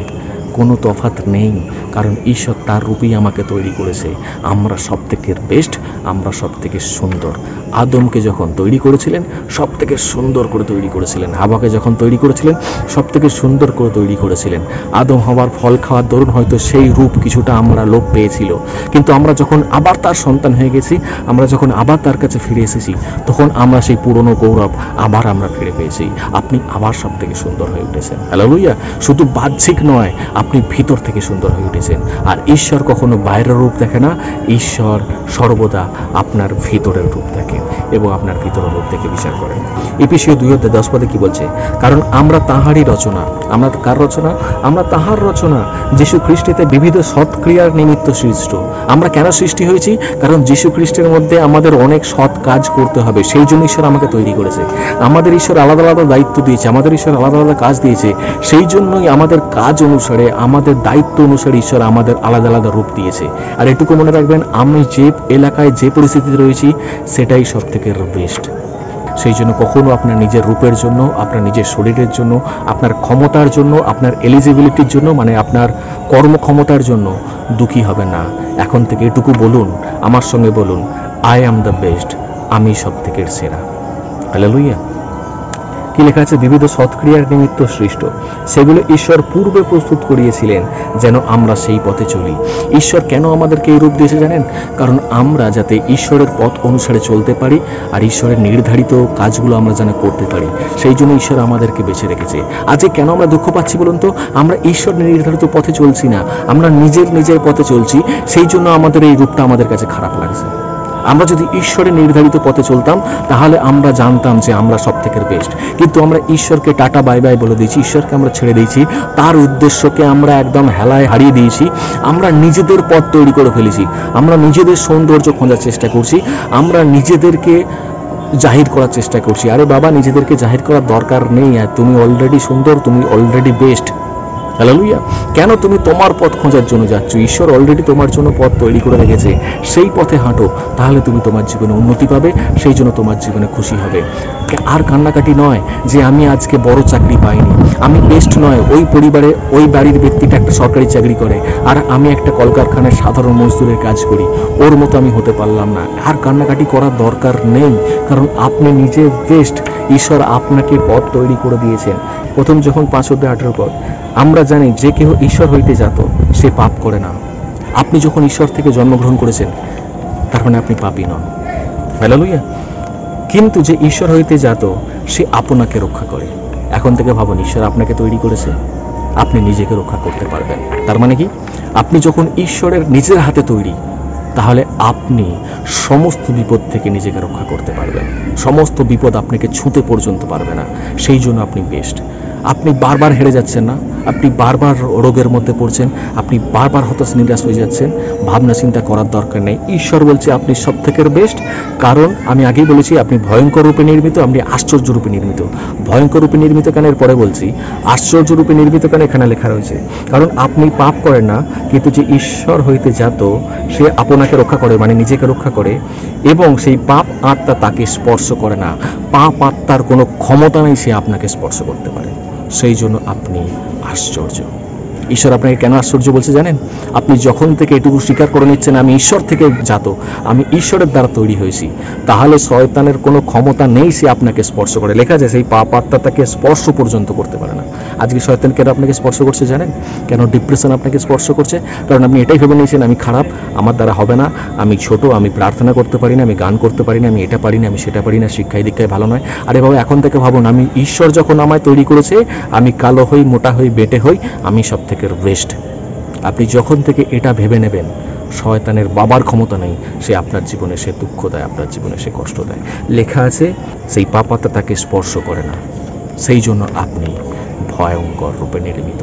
কোনো তফাৎ নেই, কারণ ঈশ্বর তার রূপেই আমাকে তৈরি করেছে। আমরা সব থেকে বেস্ট, আমরা সব থেকে সুন্দর। আদমকে যখন তৈরি করেছিলেন সব থেকে সুন্দর করে তৈরি করেছিলেন, হাওয়াকে যখন তৈরি করেছিলেন সব থেকে সুন্দর করে তৈরি করেছিলেন। আদম হাওয়ার ফল খাওয়ার দরুন হয়তো সেই রূপ কিছুটা আমরা লোপ পেয়েছিল, কিন্তু আমরা যখন আবার তার সন্তান হয়ে গেছি, আমরা যখন আবার তার কাছে ফিরে এসেছি, তখন আমরা সেই পুরনো গৌরব আবার আমরা ফিরে পেয়েছি। আপনি আবার সব থেকে সুন্দর হয়ে উঠেছেন। হালেলুয়া। শুধু বাহ্যিক নয়, আপনি ভিতর থেকে সুন্দর হয়ে উঠেছেন। আর ঈশ্বর কখনো বাইরের রূপ দেখে না, ঈশ্বর সর্বদা আপনার ভিতরের রূপ দেখেন এবং আপনার ভিতরের রূপ দেখে বিচার করেন। এফেসীয় 2:10 পদে কি বলছে? কারণ আমরা তাহারই রচনা। আমরা কার রচনা? আমরা তাহার রচনা, যীশু খ্রিস্টেতে বিবিধ সৎক্রিয়ার নিমিত্ত সৃষ্ট। আমরা কেন সৃষ্টি হয়েছি? কারণ যীশু খ্রিস্টের মধ্যে আমাদের অনেক সৎ কাজ করতে হবে, সেই জন্য ঈশ্বর আমাকে তৈরি করেছে। আমাদের ঈশ্বর আলাদা আলাদা দায়িত্ব দিয়েছে, আমাদের ঈশ্বর আলাদা আলাদা কাজ দিয়েছে। সেই জন্যই আমাদের কাজ অনুসারে, আমাদের দায়িত্ব অনুসারে ঈশ্বর আমাদের আলাদা আলাদা রূপ দিয়েছে। আর এটুকু মনে রাখবেন, আমি যে এলাকায় যে পরিস্থিতিতে রয়েছি সেটাই সব থেকে বেস্ট। সেই জন্য কখনো আপনার নিজের রূপের জন্য, আপনার নিজের শরীরের জন্য, আপনার ক্ষমতার জন্য, আপনার এলিজিবিলিটির জন্য, মানে আপনার কর্মক্ষমতার জন্য দুঃখী হবে না। এখন থেকে এটুকু বলুন, আমার সঙ্গে বলুন, আই অ্যাম দ্য বেস্ট, আমি সব থেকে সেরা। হালেলুয়া। কি লেখা আছে? বিবিধ সৎক্রিয়ার নিমিত্ত সৃষ্ট, সেগুলো ঈশ্বর পূর্বে প্রস্তুত করিয়েছিলেন যেন আমরা সেই পথে চলি। ঈশ্বর কেন আমাদেরকে এই রূপ দিয়েছে জানেন? কারণ আমরা যাতে ঈশ্বরের পথ অনুসারে চলতে পারি আর ঈশ্বরের নির্ধারিত কাজগুলো আমরা যেন করতে পারি, সেই জন্য ঈশ্বর আমাদেরকে বেছে রেখেছে। আজকে কেন আমরা দুঃখ পাচ্ছি বলুন তো? আমরা ঈশ্বর নির্ধারিত পথে চলছি না, আমরা নিজের পথে চলছি। সেই জন্য আমাদের এই রূপটা আমাদের কাছে খারাপ লাগছে। আমরা যদি ঈশ্বরের নির্ধারিত পথে চলতাম তাহলে আমরা জানতাম যে আমরা সব থেকে বেস্ট। কিন্তু আমরা ঈশ্বরকে টাটা বাই বাই বলে দিয়েছি, ঈশ্বরকে আমরা ছেড়ে দিয়েছি, তার উদ্দেশ্যকে আমরা একদম হেলায় হারিয়ে দিয়েছি। আমরা নিজেদের পথ তৈরি করে ফেলেছি, আমরা নিজেদের সৌন্দর্য খোঁজার চেষ্টা করছি, আমরা নিজেদেরকে জাহির করার চেষ্টা করছি। আরে বাবা, নিজেদেরকে জাহির করার দরকার নেই। আর তুমি অলরেডি সুন্দর, তুমি অলরেডি বেস্ট। হালেলুয়া। কেন তুমি তোমার পথ খোঁজার জন্য যাচ্ছ? ঈশ্বর অলরেডি তোমার জন্য পথ তৈরি করে রেখেছে, সেই পথে হাঁটো, তাহলে তুমি তোমার জীবনে উন্নতি পাবে, সেই জন্য তোমার জীবনে খুশি হবে। আর কান্নাকাটি নয় যে আমি আজকে বড় চাকরি পাইনি, আমি বেস্ট নয়, ওই পরিবারে ওই বাড়ির ব্যক্তিটা একটা সরকারি চাকরি করে আর আমি একটা কলকারখানায় সাধারণ মজদুরের কাজ করি, ওর মতো আমি হতে পারলাম না। আর কান্নাকাটি করার দরকার নেই, কারণ আপনি নিজে বেস্ট। ঈশ্বর আপনাকে পথ তৈরি করে দিয়েছেন। প্রথম যখন 5:18 পদ, আমরা জানি যে কেউ ঈশ্বর হইতে যাত সে পাপ করে না। আপনি যখন ঈশ্বর থেকে জন্মগ্রহণ করেছেন তার মানে আপনি পাপী নন। হালেলুয়া। কিন্তু যে ঈশ্বর হইতে যাত সে আপনাকে রক্ষা করে। এখন থেকে ভাবুন, ঈশ্বর আপনাকে তৈরি করেছে, আপনি নিজেকে রক্ষা করতে পারবেন। তার মানে কি? আপনি যখন ঈশ্বরের নিজের হাতে তৈরি, তাহলে আপনি সমস্ত বিপদ থেকে নিজেকে রক্ষা করতে পারবেন। সমস্ত বিপদ আপনাকে ছুঁতে পর্যন্ত পারবে না, সেই জন্য আপনি বেস্ট। আপনি বারবার হেরে যাচ্ছেন না, আপনি বারবার রোগের মধ্যে পড়ছেন, আপনি বারবার হতাশ নিরাশ হয়ে যাচ্ছেন, ভাবনা চিন্তা করার দরকার নেই। ঈশ্বর বলছে আপনি সব থেকে বেস্ট, কারণ আমি আগেই বলেছি আপনি ভয়ঙ্কর রূপে নির্মিত, আপনি আশ্চর্য রূপে নির্মিত। ভয়ঙ্কর রূপে নির্মিত কেন এর পরে বলছি, আশ্চর্য রূপে নির্মিত কেন এখানে লেখা রয়েছে, কারণ আপনি পাপ করেন না, কিন্তু যে ঈশ্বর হইতে জাত সে আপনাকে রক্ষা করে, মানে নিজেকে রক্ষা করে, এবং সেই পাপ আত্মা তাকে স্পর্শ করে না। পাপ আত্মার কোনো ক্ষমতা নেই সে আপনাকে স্পর্শ করতে পারে, সেই জন্য আপনি আশ্চর্য। ঈশ্বর আপনাকে কেন আশ্চর্য বলছে জানেন? আপনি যখন থেকে এটুকু স্বীকার করে নিচ্ছেন আমি ঈশ্বর থেকে জাত, আমি ঈশ্বরের দ্বারা তৈরি হয়েছি, তাহলে শয়তানের কোনো ক্ষমতা নেই সে আপনাকে স্পর্শ করে। লেখা যায় সেই পাপ আত্মা তাকে স্পর্শ পর্যন্ত করতে পারে না। আজকে শয়তান কেন আপনাকে স্পর্শ করছে জানেন? কেন ডিপ্রেশন আপনাকে স্পর্শ করছে? কারণ আপনি এটাই ভেবে নিয়েছেন আমি খারাপ, আমার দ্বারা হবে না, আমি ছোট, আমি প্রার্থনা করতে পারি না, আমি গান করতে পারি না, আমি এটা পারি না, আমি সেটা পারি না, শিক্ষায় দীক্ষায় ভালো নয়। আরে বাবা, এখন থেকে ভাবুন আমি ঈশ্বর যখন আমায় তৈরি করেছে, আমি কালো হই, মোটা হই, বেটে হই, আমি সব থেকে বেস্ট। আপনি যখন থেকে এটা ভেবে নেবেন শয়তানের বাবার ক্ষমতা নেই, সে আপনার জীবনে সে দুঃখ দেয়, আপনার জীবনে সে কষ্ট দেয়। লেখা আছে সেই পাপ আত্মা তাকে স্পর্শ করে না, সেই জন্য আপনি ভয়ঙ্কর রূপে নির্মিত।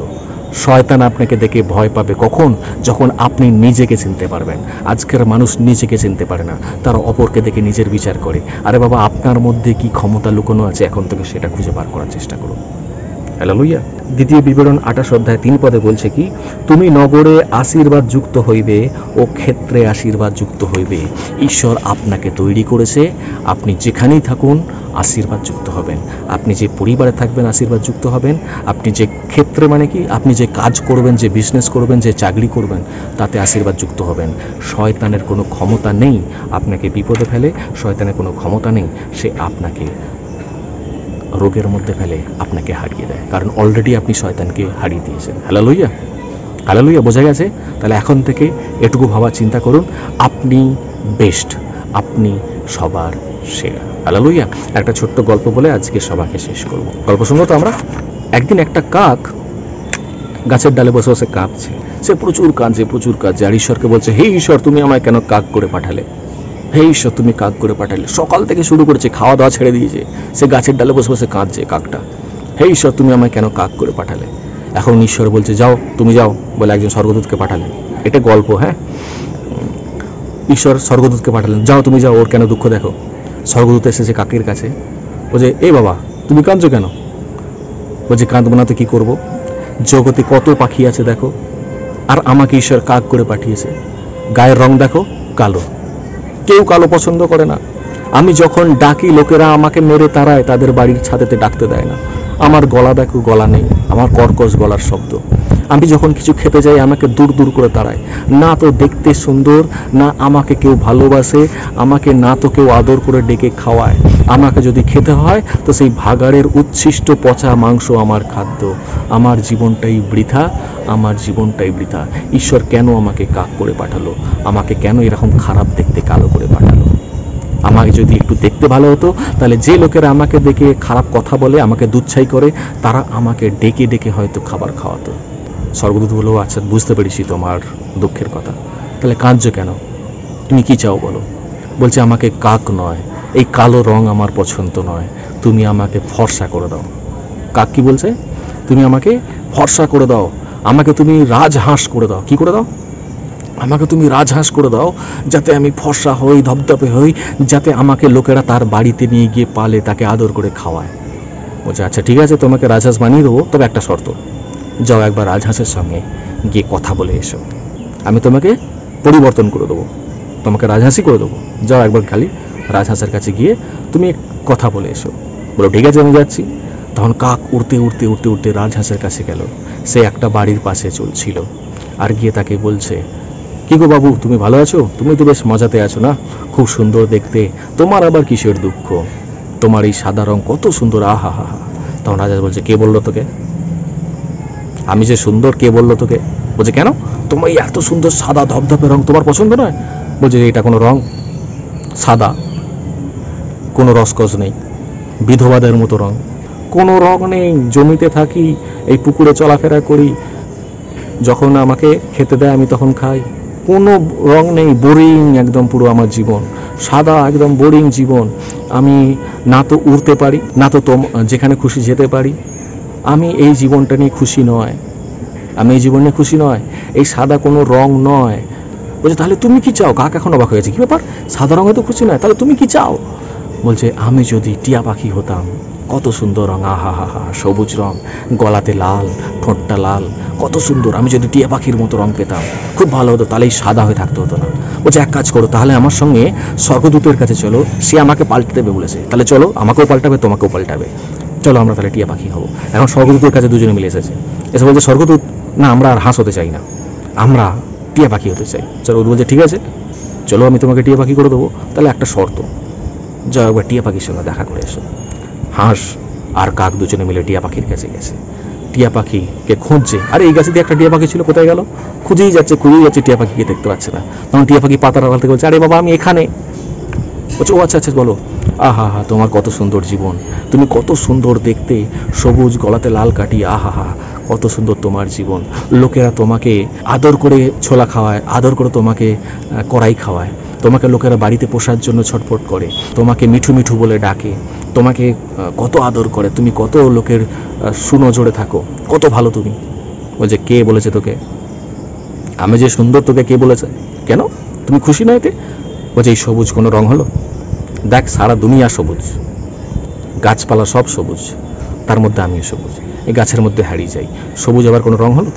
শয়তান আপনাকে দেখে ভয় পাবে কখন? যখন আপনি নিজেকে চিনতে পারবেন। আজকের মানুষ নিজেকে চিনতে পারে না, তারা অপরকে দেখে নিজের বিচার করে। আরে বাবা, আপনার মধ্যে কি ক্ষমতা লুকোনো আছে এখন থেকে সেটা খুঁজে বার করার চেষ্টা করুন। হালেলুয়া। দ্বিতীয় বিবরণ 28 অধ্যায় 3 পদে বলছে কি, তুমি নগরে আশীর্বাদ যুক্ত হইবে ও ক্ষেত্রে আশীর্বাদ যুক্ত হইবে। ঈশ্বর আপনাকে তৈরি করেছে, আপনি যেখানেই থাকুন আশীর্বাদ যুক্ত হবেন। আপনি যে পরিবারে থাকবেন আশীর্বাদ যুক্ত হবেন, আপনি যে ক্ষেত্রে মানে কি আপনি যে কাজ করবেন, যে বিজনেস করবেন, যে চাকরি করবেন তাতে আশীর্বাদ যুক্ত হবেন। শয়তানের কোনো ক্ষমতা নেই আপনাকে বিপদে ফেলে, শয়তানের কোনো ক্ষমতা নেই সে আপনাকে রোগের মধ্যে ফেলে, আপনাকে হারিয়ে দেয়, কারণ অলরেডি আপনি শয়তানকে হারিয়ে দিয়েছেন। Hallelujah, hallelujah. বোঝা গেছে? তাহলে এখন থেকে এটুকু ভাবা চিন্তা করুন, আপনি বেস্ট, আপনি সবার সেরা। হালেলুয়া। একটা ছোট্ট গল্প বলে আজকে সবাইকে শেষ করব। গল্প শুনবো তো আমরা। একদিন একটা কাক গাছের ডালে বসে বসে কাঁদছে, সে প্রচুর কাঁদছে, আর ঈশ্বরকে বলছে, হে ঈশ্বর তুমি আমায় কেন কাক করে পাঠালে? হে ঈশ্বর তুমি কাক করে পাঠালে। সকাল থেকে শুরু করেছে, খাওয়া দাওয়া ছেড়ে দিয়েছে, সে গাছের ডালে বসে বসে কাঁদছে কাকটা, হে ঈশ্বর তুমি আমায় কেন কাক করে পাঠালে? এখন ঈশ্বর বলছে যাও, তুমি যাও, বলে একজন স্বর্গদূতকে পাঠালেন। এটা গল্প, হ্যাঁ। ঈশ্বর স্বর্গদূতকে পাঠালেন, যাও তুমি যাও, ওর কেন দুঃখ দেখো। স্বর্গদূত এসেছে কাকের কাছে, বলছে এ বাবা তুমি কাঁদছো কেন? বলছে কাঁদবো না তো কি করবো, জগতে কত পাখি আছে দেখো, আর আমাকে ঈশ্বর কাক করে পাঠিয়েছে। গায়ের রং দেখো কালো, কেউ কালো পছন্দ করে না। আমি যখন ডাকি লোকেরা আমাকে মেরে তাড়ায়, তাদের বাড়ির ছাদেতে ডাকতে দেয় না। আমার গলা দেখো, গলা নেই, আমার কর্কশ গলার শব্দ। আমি যখন কিছু খেতে যাই আমাকে দূর দূর করে তাড়ায়। না তো দেখতে সুন্দর, না আমাকে কেউ ভালোবাসে, আমাকে না তো কেউ আদর করে ডেকে খাওয়ায়। আমাকে যদি খেতে হয় তো সেই ভাগাড়ের উচ্ছিষ্ট পচা মাংস আমার খাদ্য। আমার জীবনটাই বৃথা, আমার জীবনটাই বৃথা। ঈশ্বর কেন আমাকে কাক করে পাঠালো? আমাকে কেন এরকম খারাপ দেখতে কালো করে পাঠালো? আমাকে যদি একটু দেখতে ভালো হতো, তাহলে যে লোকেরা আমাকে দেখে খারাপ কথা বলে, আমাকে দুচ্ছাই করে, তারা আমাকে ডেকে ডেকে হয়তো খাবার খাওয়াতো। স্বর্গদূত বলল, আচ্ছা বুঝতে পেরেছি তোমার দুঃখের কথা, তাহলে কাঁদছো কেন? তুমি কি চাও বলো? বলছে আমাকে কাক নয়, এই কালো রং আমার পছন্দ নয়, তুমি আমাকে ফর্সা করে দাও। কাক কি বলছে? তুমি আমাকে ফর্সা করে দাও, আমাকে তুমি রাজহাঁস করে দাও। কি করে দাও? আমাকে তুমি রাজহাঁস করে দাও, যাতে আমি ফর্সা হই, ধপধপে হই, যাতে আমাকে লোকেরা তার বাড়িতে নিয়ে গিয়ে পালে, তাকে আদর করে খাওয়ায়। বলছে আচ্ছা ঠিক আছে, তোমাকে রাজহাঁস বানিয়ে দেবো, তবে একটা শর্ত, যাও একবার রাজহাঁসের সঙ্গে গিয়ে কথা বলে এসো, আমি তোমাকে পরিবর্তন করে দেবো, তোমাকে রাজহাঁসই করে দেবো। যাও একবার খালি রাজহাঁসের কাছে গিয়ে তুমি কথা বলে এসো। বলো ঠিক আছে আমি যাচ্ছি। তখন কাক উড়তে উড়তে উড়তে উড়তে রাজহাঁসের কাছে গেল। সে একটা বাড়ির পাশে চলছিল, আর গিয়ে তাকে বলছে, কি গো বাবু তুমি ভালো আছো? তুমি তো বেশ মজাতে আছো না, খুব সুন্দর দেখতে, তোমার আবার কিসের দুঃখ? তোমার এই সাদা রং কত সুন্দর, আহা হা হা। তখন রাজহাঁস বলছে, কে বললো তোকে আমি যে সুন্দর? কে বললো তোকে? বলছে কেন, তোমার এই এত সুন্দর সাদা ধপধপে রং তোমার পছন্দ নয়? বলছে এটা কোনো রং? সাদা, কোনো রসকস নেই, বিধবাদের মতো রং, কোনো রং নেই। জমিতে থাকি, এই পুকুরে চলাফেরা করি, যখন আমাকে খেতে দেয় আমি তখন খাই, কোনো রং নেই, বোরিং একদম পুরো আমার জীবন, সাদা একদম বোরিং জীবন। আমি না তো উড়তে পারি, না তো যেখানে খুশি যেতে পারি, আমি এই জীবনটা নিয়ে খুশি নয়, আমি এই জীবন নিয়ে খুশি নয়, এই সাদা কোনো রং নয়। বলছে তাহলে তুমি কি চাও? কাক এখন অবাক হয়েছে, কি ব্যাপার, সাদা রঙে তো খুশি নয়, তাহলে তুমি কি চাও? বলছে আমি যদি টিয়া পাখি হতাম, কত সুন্দর রং, আহা হা হা, সবুজ রং, গলাতে লাল, ঠোঁটটা লাল, কত সুন্দর। আমি যদি টিয়া পাখির মতো রং পেতাম খুব ভালো হতো, তাহলে এই সাদা হয়ে থাকতে হতো না। বলছে এক কাজ করো, তাহলে আমার সঙ্গে স্বর্গদূতের কাছে চলো, সে আমাকে পাল্টে দেবে বলেছে। তাহলে চলো, আমাকেও পাল্টাবে, তোমাকেও পাল্টাবে, চলো আমরা তাহলে টিয়া পাখি হবো। এখন স্বর্গদূতের কাছে দুজনে মিলে এসেছে, এসে বলছে স্বর্গদূত, না আমরা আর হাঁস হতে চাই না, আমরা টিয়া পাখি হতে চাই। স্বর্গদূত বলছে ঠিক আছে, চলো আমি তোমাকে টিয়া পাখি করে দেবো, তাহলে একটা শর্ত, যাও একবার টিয়া পাখির সঙ্গে দেখা করে এসো। হাঁস আর কাক দুজনে মিলে টিয়া পাখির কাছে গেছে, টিয়া পাখিকে খুঁজছে। আরে এই গাছে দিয়ে একটা টিয়া পাখি ছিল, কোথায় গেল? খুঁজেই যাচ্ছে টিয়া পাখিকে দেখতে পাচ্ছে না। তখন টিয়া পাখি পাতার আড়াল থেকে বলছে, আরে বাবা আমি এখানে। বলছে ও আচ্ছা আচ্ছা বলো। আহা হা, তোমার কত সুন্দর জীবন, তুমি কত সুন্দর দেখতে, সবুজ, গলাতে লাল কাটি, আহা হা, কত সুন্দর তোমার জীবন। লোকেরা তোমাকে আদর করে ছোলা খাওয়ায়, আদর করে তোমাকে কড়াই খাওয়ায়, তোমাকে লোকেরা বাড়িতে পোষার জন্য ছটফট করে, তোমাকে মিঠু মিঠু বলে ডাকে, তোমাকে কত আদর করে, তুমি কত লোকের সুনজরে থাকো, কত ভালো তুমি। বলছে কে বলেছে তোকে? আমি যে সুন্দর তোকে কে বলেছে? কেন তুমি খুশি না এতে? বলছে এই সবুজ কোনো রং হলো? দেখ সারা দুনিয়া সবুজ, গাছপালা সব সবুজ, তার মধ্যে আমিও সবুজ, এই গাছের মধ্যে হারিয়ে যাই, সবুজ আবার কোনো রং হলো?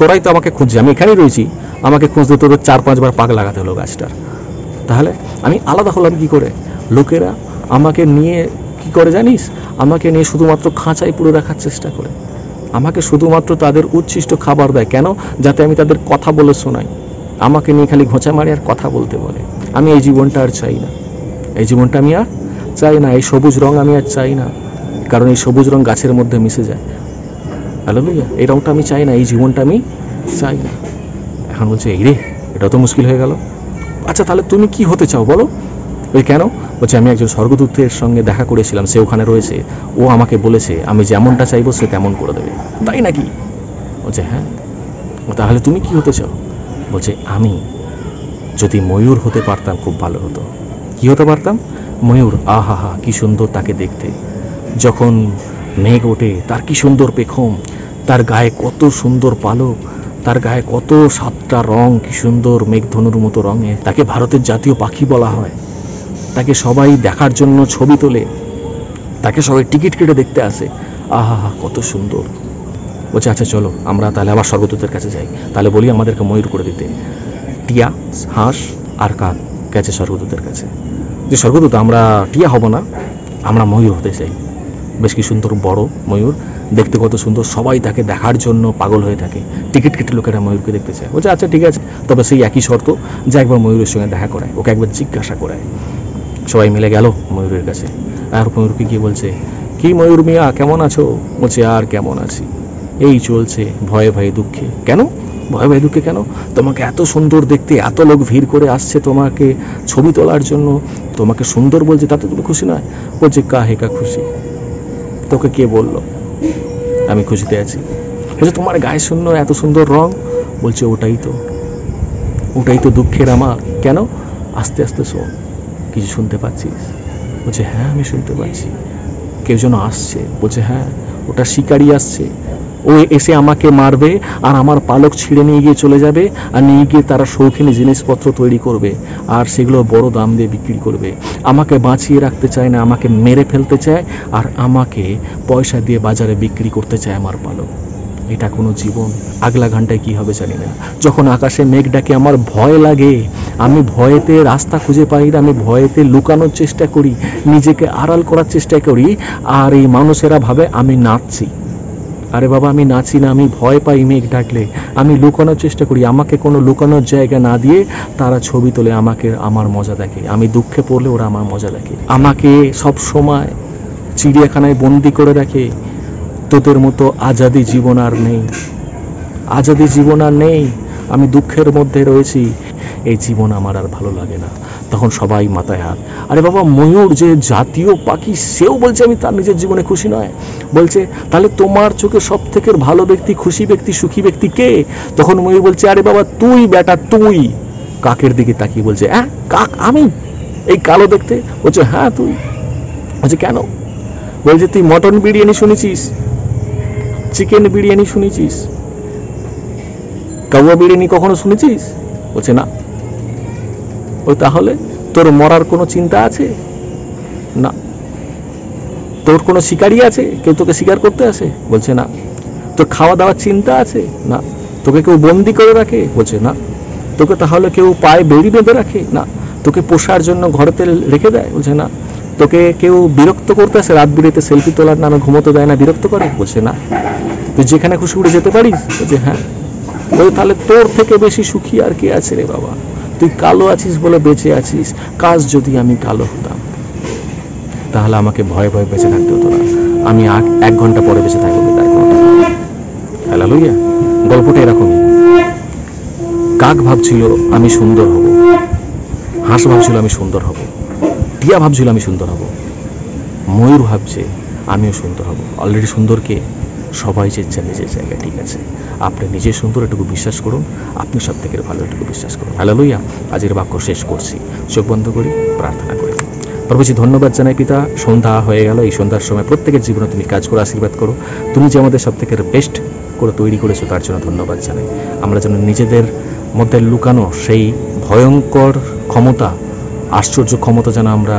তোরাই তো আমাকে খুঁজছি, আমি এখানেই রয়েছি, আমাকে খুঁজতে তোদের 4-5 বার পাক লাগাতে হলো গাছটার, তাহলে আমি আলাদা হলাম কি করে? লোকেরা আমাকে নিয়ে কি করে জানিস? আমাকে নিয়ে শুধুমাত্র খাঁচায় পুরে রাখার চেষ্টা করে, আমাকে শুধুমাত্র তাদের উচ্ছিষ্ট খাবার দেয়, কেন? যাতে আমি তাদের কথা বলে শোনাই, আমাকে নিয়ে খালি ঘোঁচা মারি আর কথা বলতে বলে। আমি এই জীবনটা আর চাই না, এই জীবনটা আমি আর চাই না, এই সবুজ রং আমি আর চাই না, কারণ এই সবুজ রং গাছের মধ্যে মিশে যায়। হালেলুয়া, এই রংটা আমি চাই না, এই জীবনটা আমি চাই না। এখন বলছে এই রে, এটা তো মুশকিল হয়ে গেল। আচ্ছা তাহলে তুমি কি হতে চাও বলো? ওই কেন? বলছে আমি একজন স্বর্গদূতের সঙ্গে দেখা করেছিলাম, সে ওখানে রয়েছে, ও আমাকে বলেছে আমি যেমনটা চাইবো সে তেমন করে দেবে। তাই নাকি? বলছে হ্যাঁ। তাহলে তুমি কি হতে চাও? বলছে আমি যদি ময়ূর হতে পারতাম খুব ভালো হতো। কি হতে পারতাম? ময়ূর, আহা হা, কি সুন্দর তাকে দেখতে, যখন মেঘ ওঠে তার কি সুন্দর পেখম, তার গায়ে কত সুন্দর পালক, তার গায়ে কত 7টা রং, কি সুন্দর মেঘধনুর মতো রঙে, তাকে ভারতের জাতীয় পাখি বলা হয়, তাকে সবাই দেখার জন্য ছবি তোলে, তাকে সবাই টিকিট কেটে দেখতে আসে, আহা হা কত সুন্দর। বলছে আচ্ছা চলো আমরা তাহলে আবার স্বর্গদূতের কাছে যাই, তাহলে বলি আমাদেরকে ময়ূর করে দিতে। টিয়া, হাঁস আর কাক গেছে স্বর্গদূতের কাছে, যে স্বর্গদূত আমরা টিয়া হব না, আমরা ময়ূর হতে চাই। বেশ কি সুন্দর বড় ময়ূর, দেখতে কত সুন্দর, সবাই তাকে দেখার জন্য পাগল হয়ে থাকে, টিকিট কেটে লোকেরা ময়ূরকে দেখতে চায়। বলছে আচ্ছা ঠিক আছে, তবে সেই একই শর্ত যে একবার ময়ূরের সঙ্গে দেখা করায়, ওকে একবার জিজ্ঞাসা করায়। সবাই মিলে গেল ময়ূরের কাছে, আর ময়ূরকে গিয়ে বলছে কি ময়ূর মিয়া কেমন আছো? বলছে আর কেমন আছি, এই চলছে ভয়ে ভয়ে দুঃখে। কেন ভয়ে ভয়ে দুঃখে কেন? তোমাকে এত সুন্দর দেখতে, এত লোক ভিড় করে আসছে তোমাকে ছবি তোলার জন্য, তোমাকে সুন্দর বলছে, তাতে তুমি খুশি নয়? বলছে কাহেকা খুশি, তোকে কে বললো আমি খুশিতে আছি? বলছে তোমার গায়ে শূন্য এত সুন্দর রং। বলছে ওটাই তো দুঃখের আমার। কেন? আস্তে আস্তে শোন, কিছু শুনতে পাচ্ছিস? বলছে হ্যাঁ আমি শুনতে পাচ্ছি, কেউ যেন আসছে। বলছে হ্যাঁ ওটা শিকারি আসছে, ও এসে আমাকে মারবে আর আমার পালক ছিঁড়ে নিয়ে গিয়ে চলে যাবে, আর নিয়ে গিয়ে তারা শৌখিনী জিনিসপত্র তৈরি করবে আর সেগুলো বড় দাম দিয়ে বিক্রি করবে। আমাকে বাঁচিয়ে রাখতে চায় না, আমাকে মেরে ফেলতে চায় আর আমাকে পয়সা দিয়ে বাজারে বিক্রি করতে চায় আমার পালক। এটা কোনো জীবন? আগলা ঘন্টায় কি হবে জানি না। যখন আকাশে মেঘ ডাকে আমার ভয় লাগে, আমি ভয়েতে রাস্তা খুঁজে পাই না, আমি ভয়েতে লুকানোর চেষ্টা করি, নিজেকে আড়াল করার চেষ্টা করি, আর এই মানুষেরা ভাবে আমি নাচছি। আরে বাবা আমি নাচি না, আমি ভয় পাই মেঘ ডাকলে, আমি লুকানোর চেষ্টা করি, আমাকে কোনো লুকানোর জায়গা না দিয়ে তারা ছবি তোলে, আমাকে আমার মজা দেখে, আমি দুঃখে পড়লে ওরা আমার মজা দেখে, আমাকে সব সময় চিড়িয়াখানায় বন্দি করে রাখে। তোদের মতো আজাদি জীবন আর নেই, আজাদি জীবন আর নেই, আমি দুঃখের মধ্যে রয়েছি, এই জীবন আমার আর ভালো লাগে না। তখন সবাই মাথায় হাত। আরে বাবা ময়ূর যে জাতীয় পাখি, সেও বলছে আমি তার নিজের জীবনে খুশি নয়। বলছে তাহলে তোমার চোখে সব থেকে ভালো ব্যক্তি, খুশি ব্যক্তি, সুখী ব্যক্তি কে? তখন ময়ূর বলছে আরে বাবা তুই বেটা তুই। কাকের দিকে তাকিয়ে বলছে হ্যাঁ কাক আমি, এই কালো দেখতে? বলছে হ্যাঁ তুই। বলছে কেন? বলছে তুই মটন বিরিয়ানি শুনেছিস? চিকেন বিরিয়ানি শুনেছিস? কাউয়া বিরিয়ানি কখনো শুনেছিস? বলছে না। ও তাহলে তোর মরার কোনো চিন্তা আছে? না। তোর কোনো শিকারী আছে? কেউ তোকে শিকার করতে আসে? বলছে না। তোর খাওয়া দাওয়ার চিন্তা আছে? না। তোকে কেউ বন্দি করে রাখে? বলছে না। তোকে তাহলে কেউ পায়ে বেড়ি বেঁধে রাখে? না। তোকে পোষার জন্য ঘরেতে রেখে দেয়? বলছে না। তোকে কেউ বিরক্ত করতে আসে, রাত বিরেতে সেলফি তোলার নামে ঘুমোতে দেয় না, বিরক্ত করে? বলছে না। তুই যেখানে খুশি উড়ে যেতে পারিস? বলছে হ্যাঁ। বলে তাহলে তোর থেকে বেশি সুখী আর কে আছে রে বাবা? তুই কালো আছিস বলে বেঁচে আছিস। কাজ যদি আমি কালো হতাম তাহলে আমাকে ভয়ে ভয়ে বেঁচে থাকতে হতো না। আমি 1 ঘন্টা পরে বেঁচে থাকবো, তার কোনোটা। হালেলুয়া। গল্পটা এরকমই। কাক ভাবছিল আমি সুন্দর হব, হাঁস ভাবছিল আমি সুন্দর হব, টিয়া ভাবছিল আমি সুন্দর হব, ময়ূর ভাবছে আমিও সুন্দর হব। অলরেডি সুন্দরকে সবাই চেয়েছেন নিজের জায়গায়, ঠিক আছে? আপনি নিজে সুন্দর এটুকু বিশ্বাস করুন, আপনি সব থেকে ভালো এটুকু বিশ্বাস করুন। হালেলুয়া। আজকের বাক্য শেষ করছি, চোখ বন্ধ করি, প্রার্থনা করি। প্রভুজি ধন্যবাদ জানাই পিতা, সন্ধ্যা হয়ে গেল। এই সন্ধ্যার সময় প্রত্যেকের জীবনে তুমি কাজ করে আশীর্বাদ করো। তুমি যে আমাদের সব থেকে বেস্ট করে তৈরি করেছো তার জন্য ধন্যবাদ জানাই। আমরা যেন নিজেদের মধ্যে লুকানো সেই ভয়ঙ্কর ক্ষমতা, আশ্চর্য ক্ষমতা যেন আমরা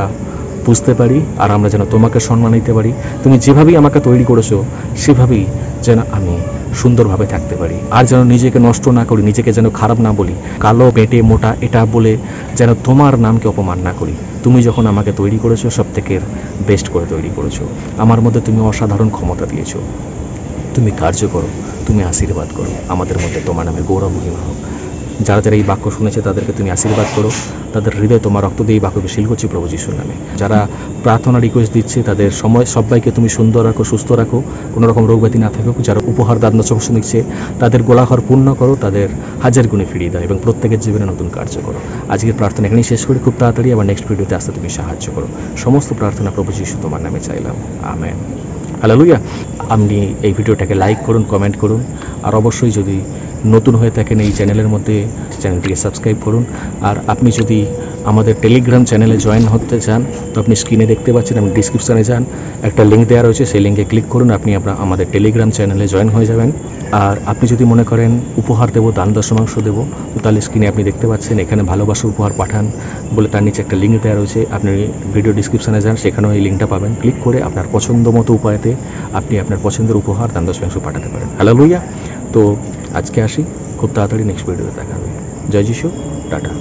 বুঝতে পারি, আর আমরা যেন তোমাকে সম্মান দিতে পারি। তুমি যেভাবেই আমাকে তৈরি করেছো সেভাবেই যেন আমি সুন্দরভাবে থাকতে পারি, আর যেন নিজেকে নষ্ট না করি, নিজেকে যেন খারাপ না বলি, কালো বেঁটে মোটা এটা বলে যেন তোমার নামকে অপমান না করি। তুমি যখন আমাকে তৈরি করেছো সব থেকে বেস্ট করে তৈরি করেছো, আমার মধ্যে তুমি অসাধারণ ক্ষমতা দিয়েছো। তুমি কার্য করো, তুমি আশীর্বাদ করো, আমাদের মধ্যে তোমার নামে গৌরব মহিমা হোক। যারা যারা এই বাক্য শুনেছে তাদেরকে তুমি আশীর্বাদ করো, তাদের হৃদয় তোমার রক্ত দিয়ে এই বাক্যকে শীল করছি প্রভু যিশুর নামে। যারা প্রার্থনা রিকোয়েস্ট দিচ্ছে তাদের সময় সবাইকে তুমি সুন্দর রাখো, সুস্থ রাখো, কোনো রকম রোগ ব্যাধি না থাকুক। যারা উপহার দান চোখে দিচ্ছে তাদের গোলাঘর পূর্ণ করো, তাদের হাজার গুণে ফিরিয়ে দাও এবং প্রত্যেকের জীবনে নতুন কার্য করো। আজকের প্রার্থনা এখানেই শেষ করি, খুব তাড়াতাড়ি আবার নেক্সট ভিডিওতে আসতে তুমি সাহায্য করো। সমস্ত প্রার্থনা প্রভু যিশু তোমার নামে চাইলাম, আমেন। হালেলুয়া। আপনি এই ভিডিওটাকে লাইক করুন, কমেন্ট করুন, আর অবশ্যই যদি নতুন হয়ে থাকেন এই চ্যানেলের মধ্যে চ্যানেলটিকে সাবস্ক্রাইব করুন। আর আপনি যদি আমাদের টেলিগ্রাম চ্যানেলে জয়েন হতে চান তো আপনি স্ক্রিনে দেখতে পাচ্ছেন, আপনি ডিসক্রিপশানে যান, একটা লিঙ্ক দেওয়া রয়েছে, সেই লিঙ্কে ক্লিক করুন, আপনি আমাদের টেলিগ্রাম চ্যানেলে জয়েন হয়ে যাবেন। আর আপনি যদি মনে করেন উপহার দেবো, দান দশমাংশ দেবো, তাহলে স্ক্রিনে আপনি দেখতে পাচ্ছেন এখানে ভালোবাসার উপহার পাঠান বলে তার নিচে একটা লিঙ্ক দেওয়া রয়েছে, আপনি ভিডিও ডিসক্রিপশানে যান, সেখানেও এই লিঙ্কটা পাবেন। ক্লিক করে আপনার পছন্দ মতো উপায়তে আপনি আপনার পছন্দের উপহার দান দশমাংশ পাঠাতে পারেন। হালেলুয়া। তো আজকে আসি, খুব তাড়াতাড়ি নেক্সট ভিডিওতে দেখা হবে। জয় যিশু, টাটা।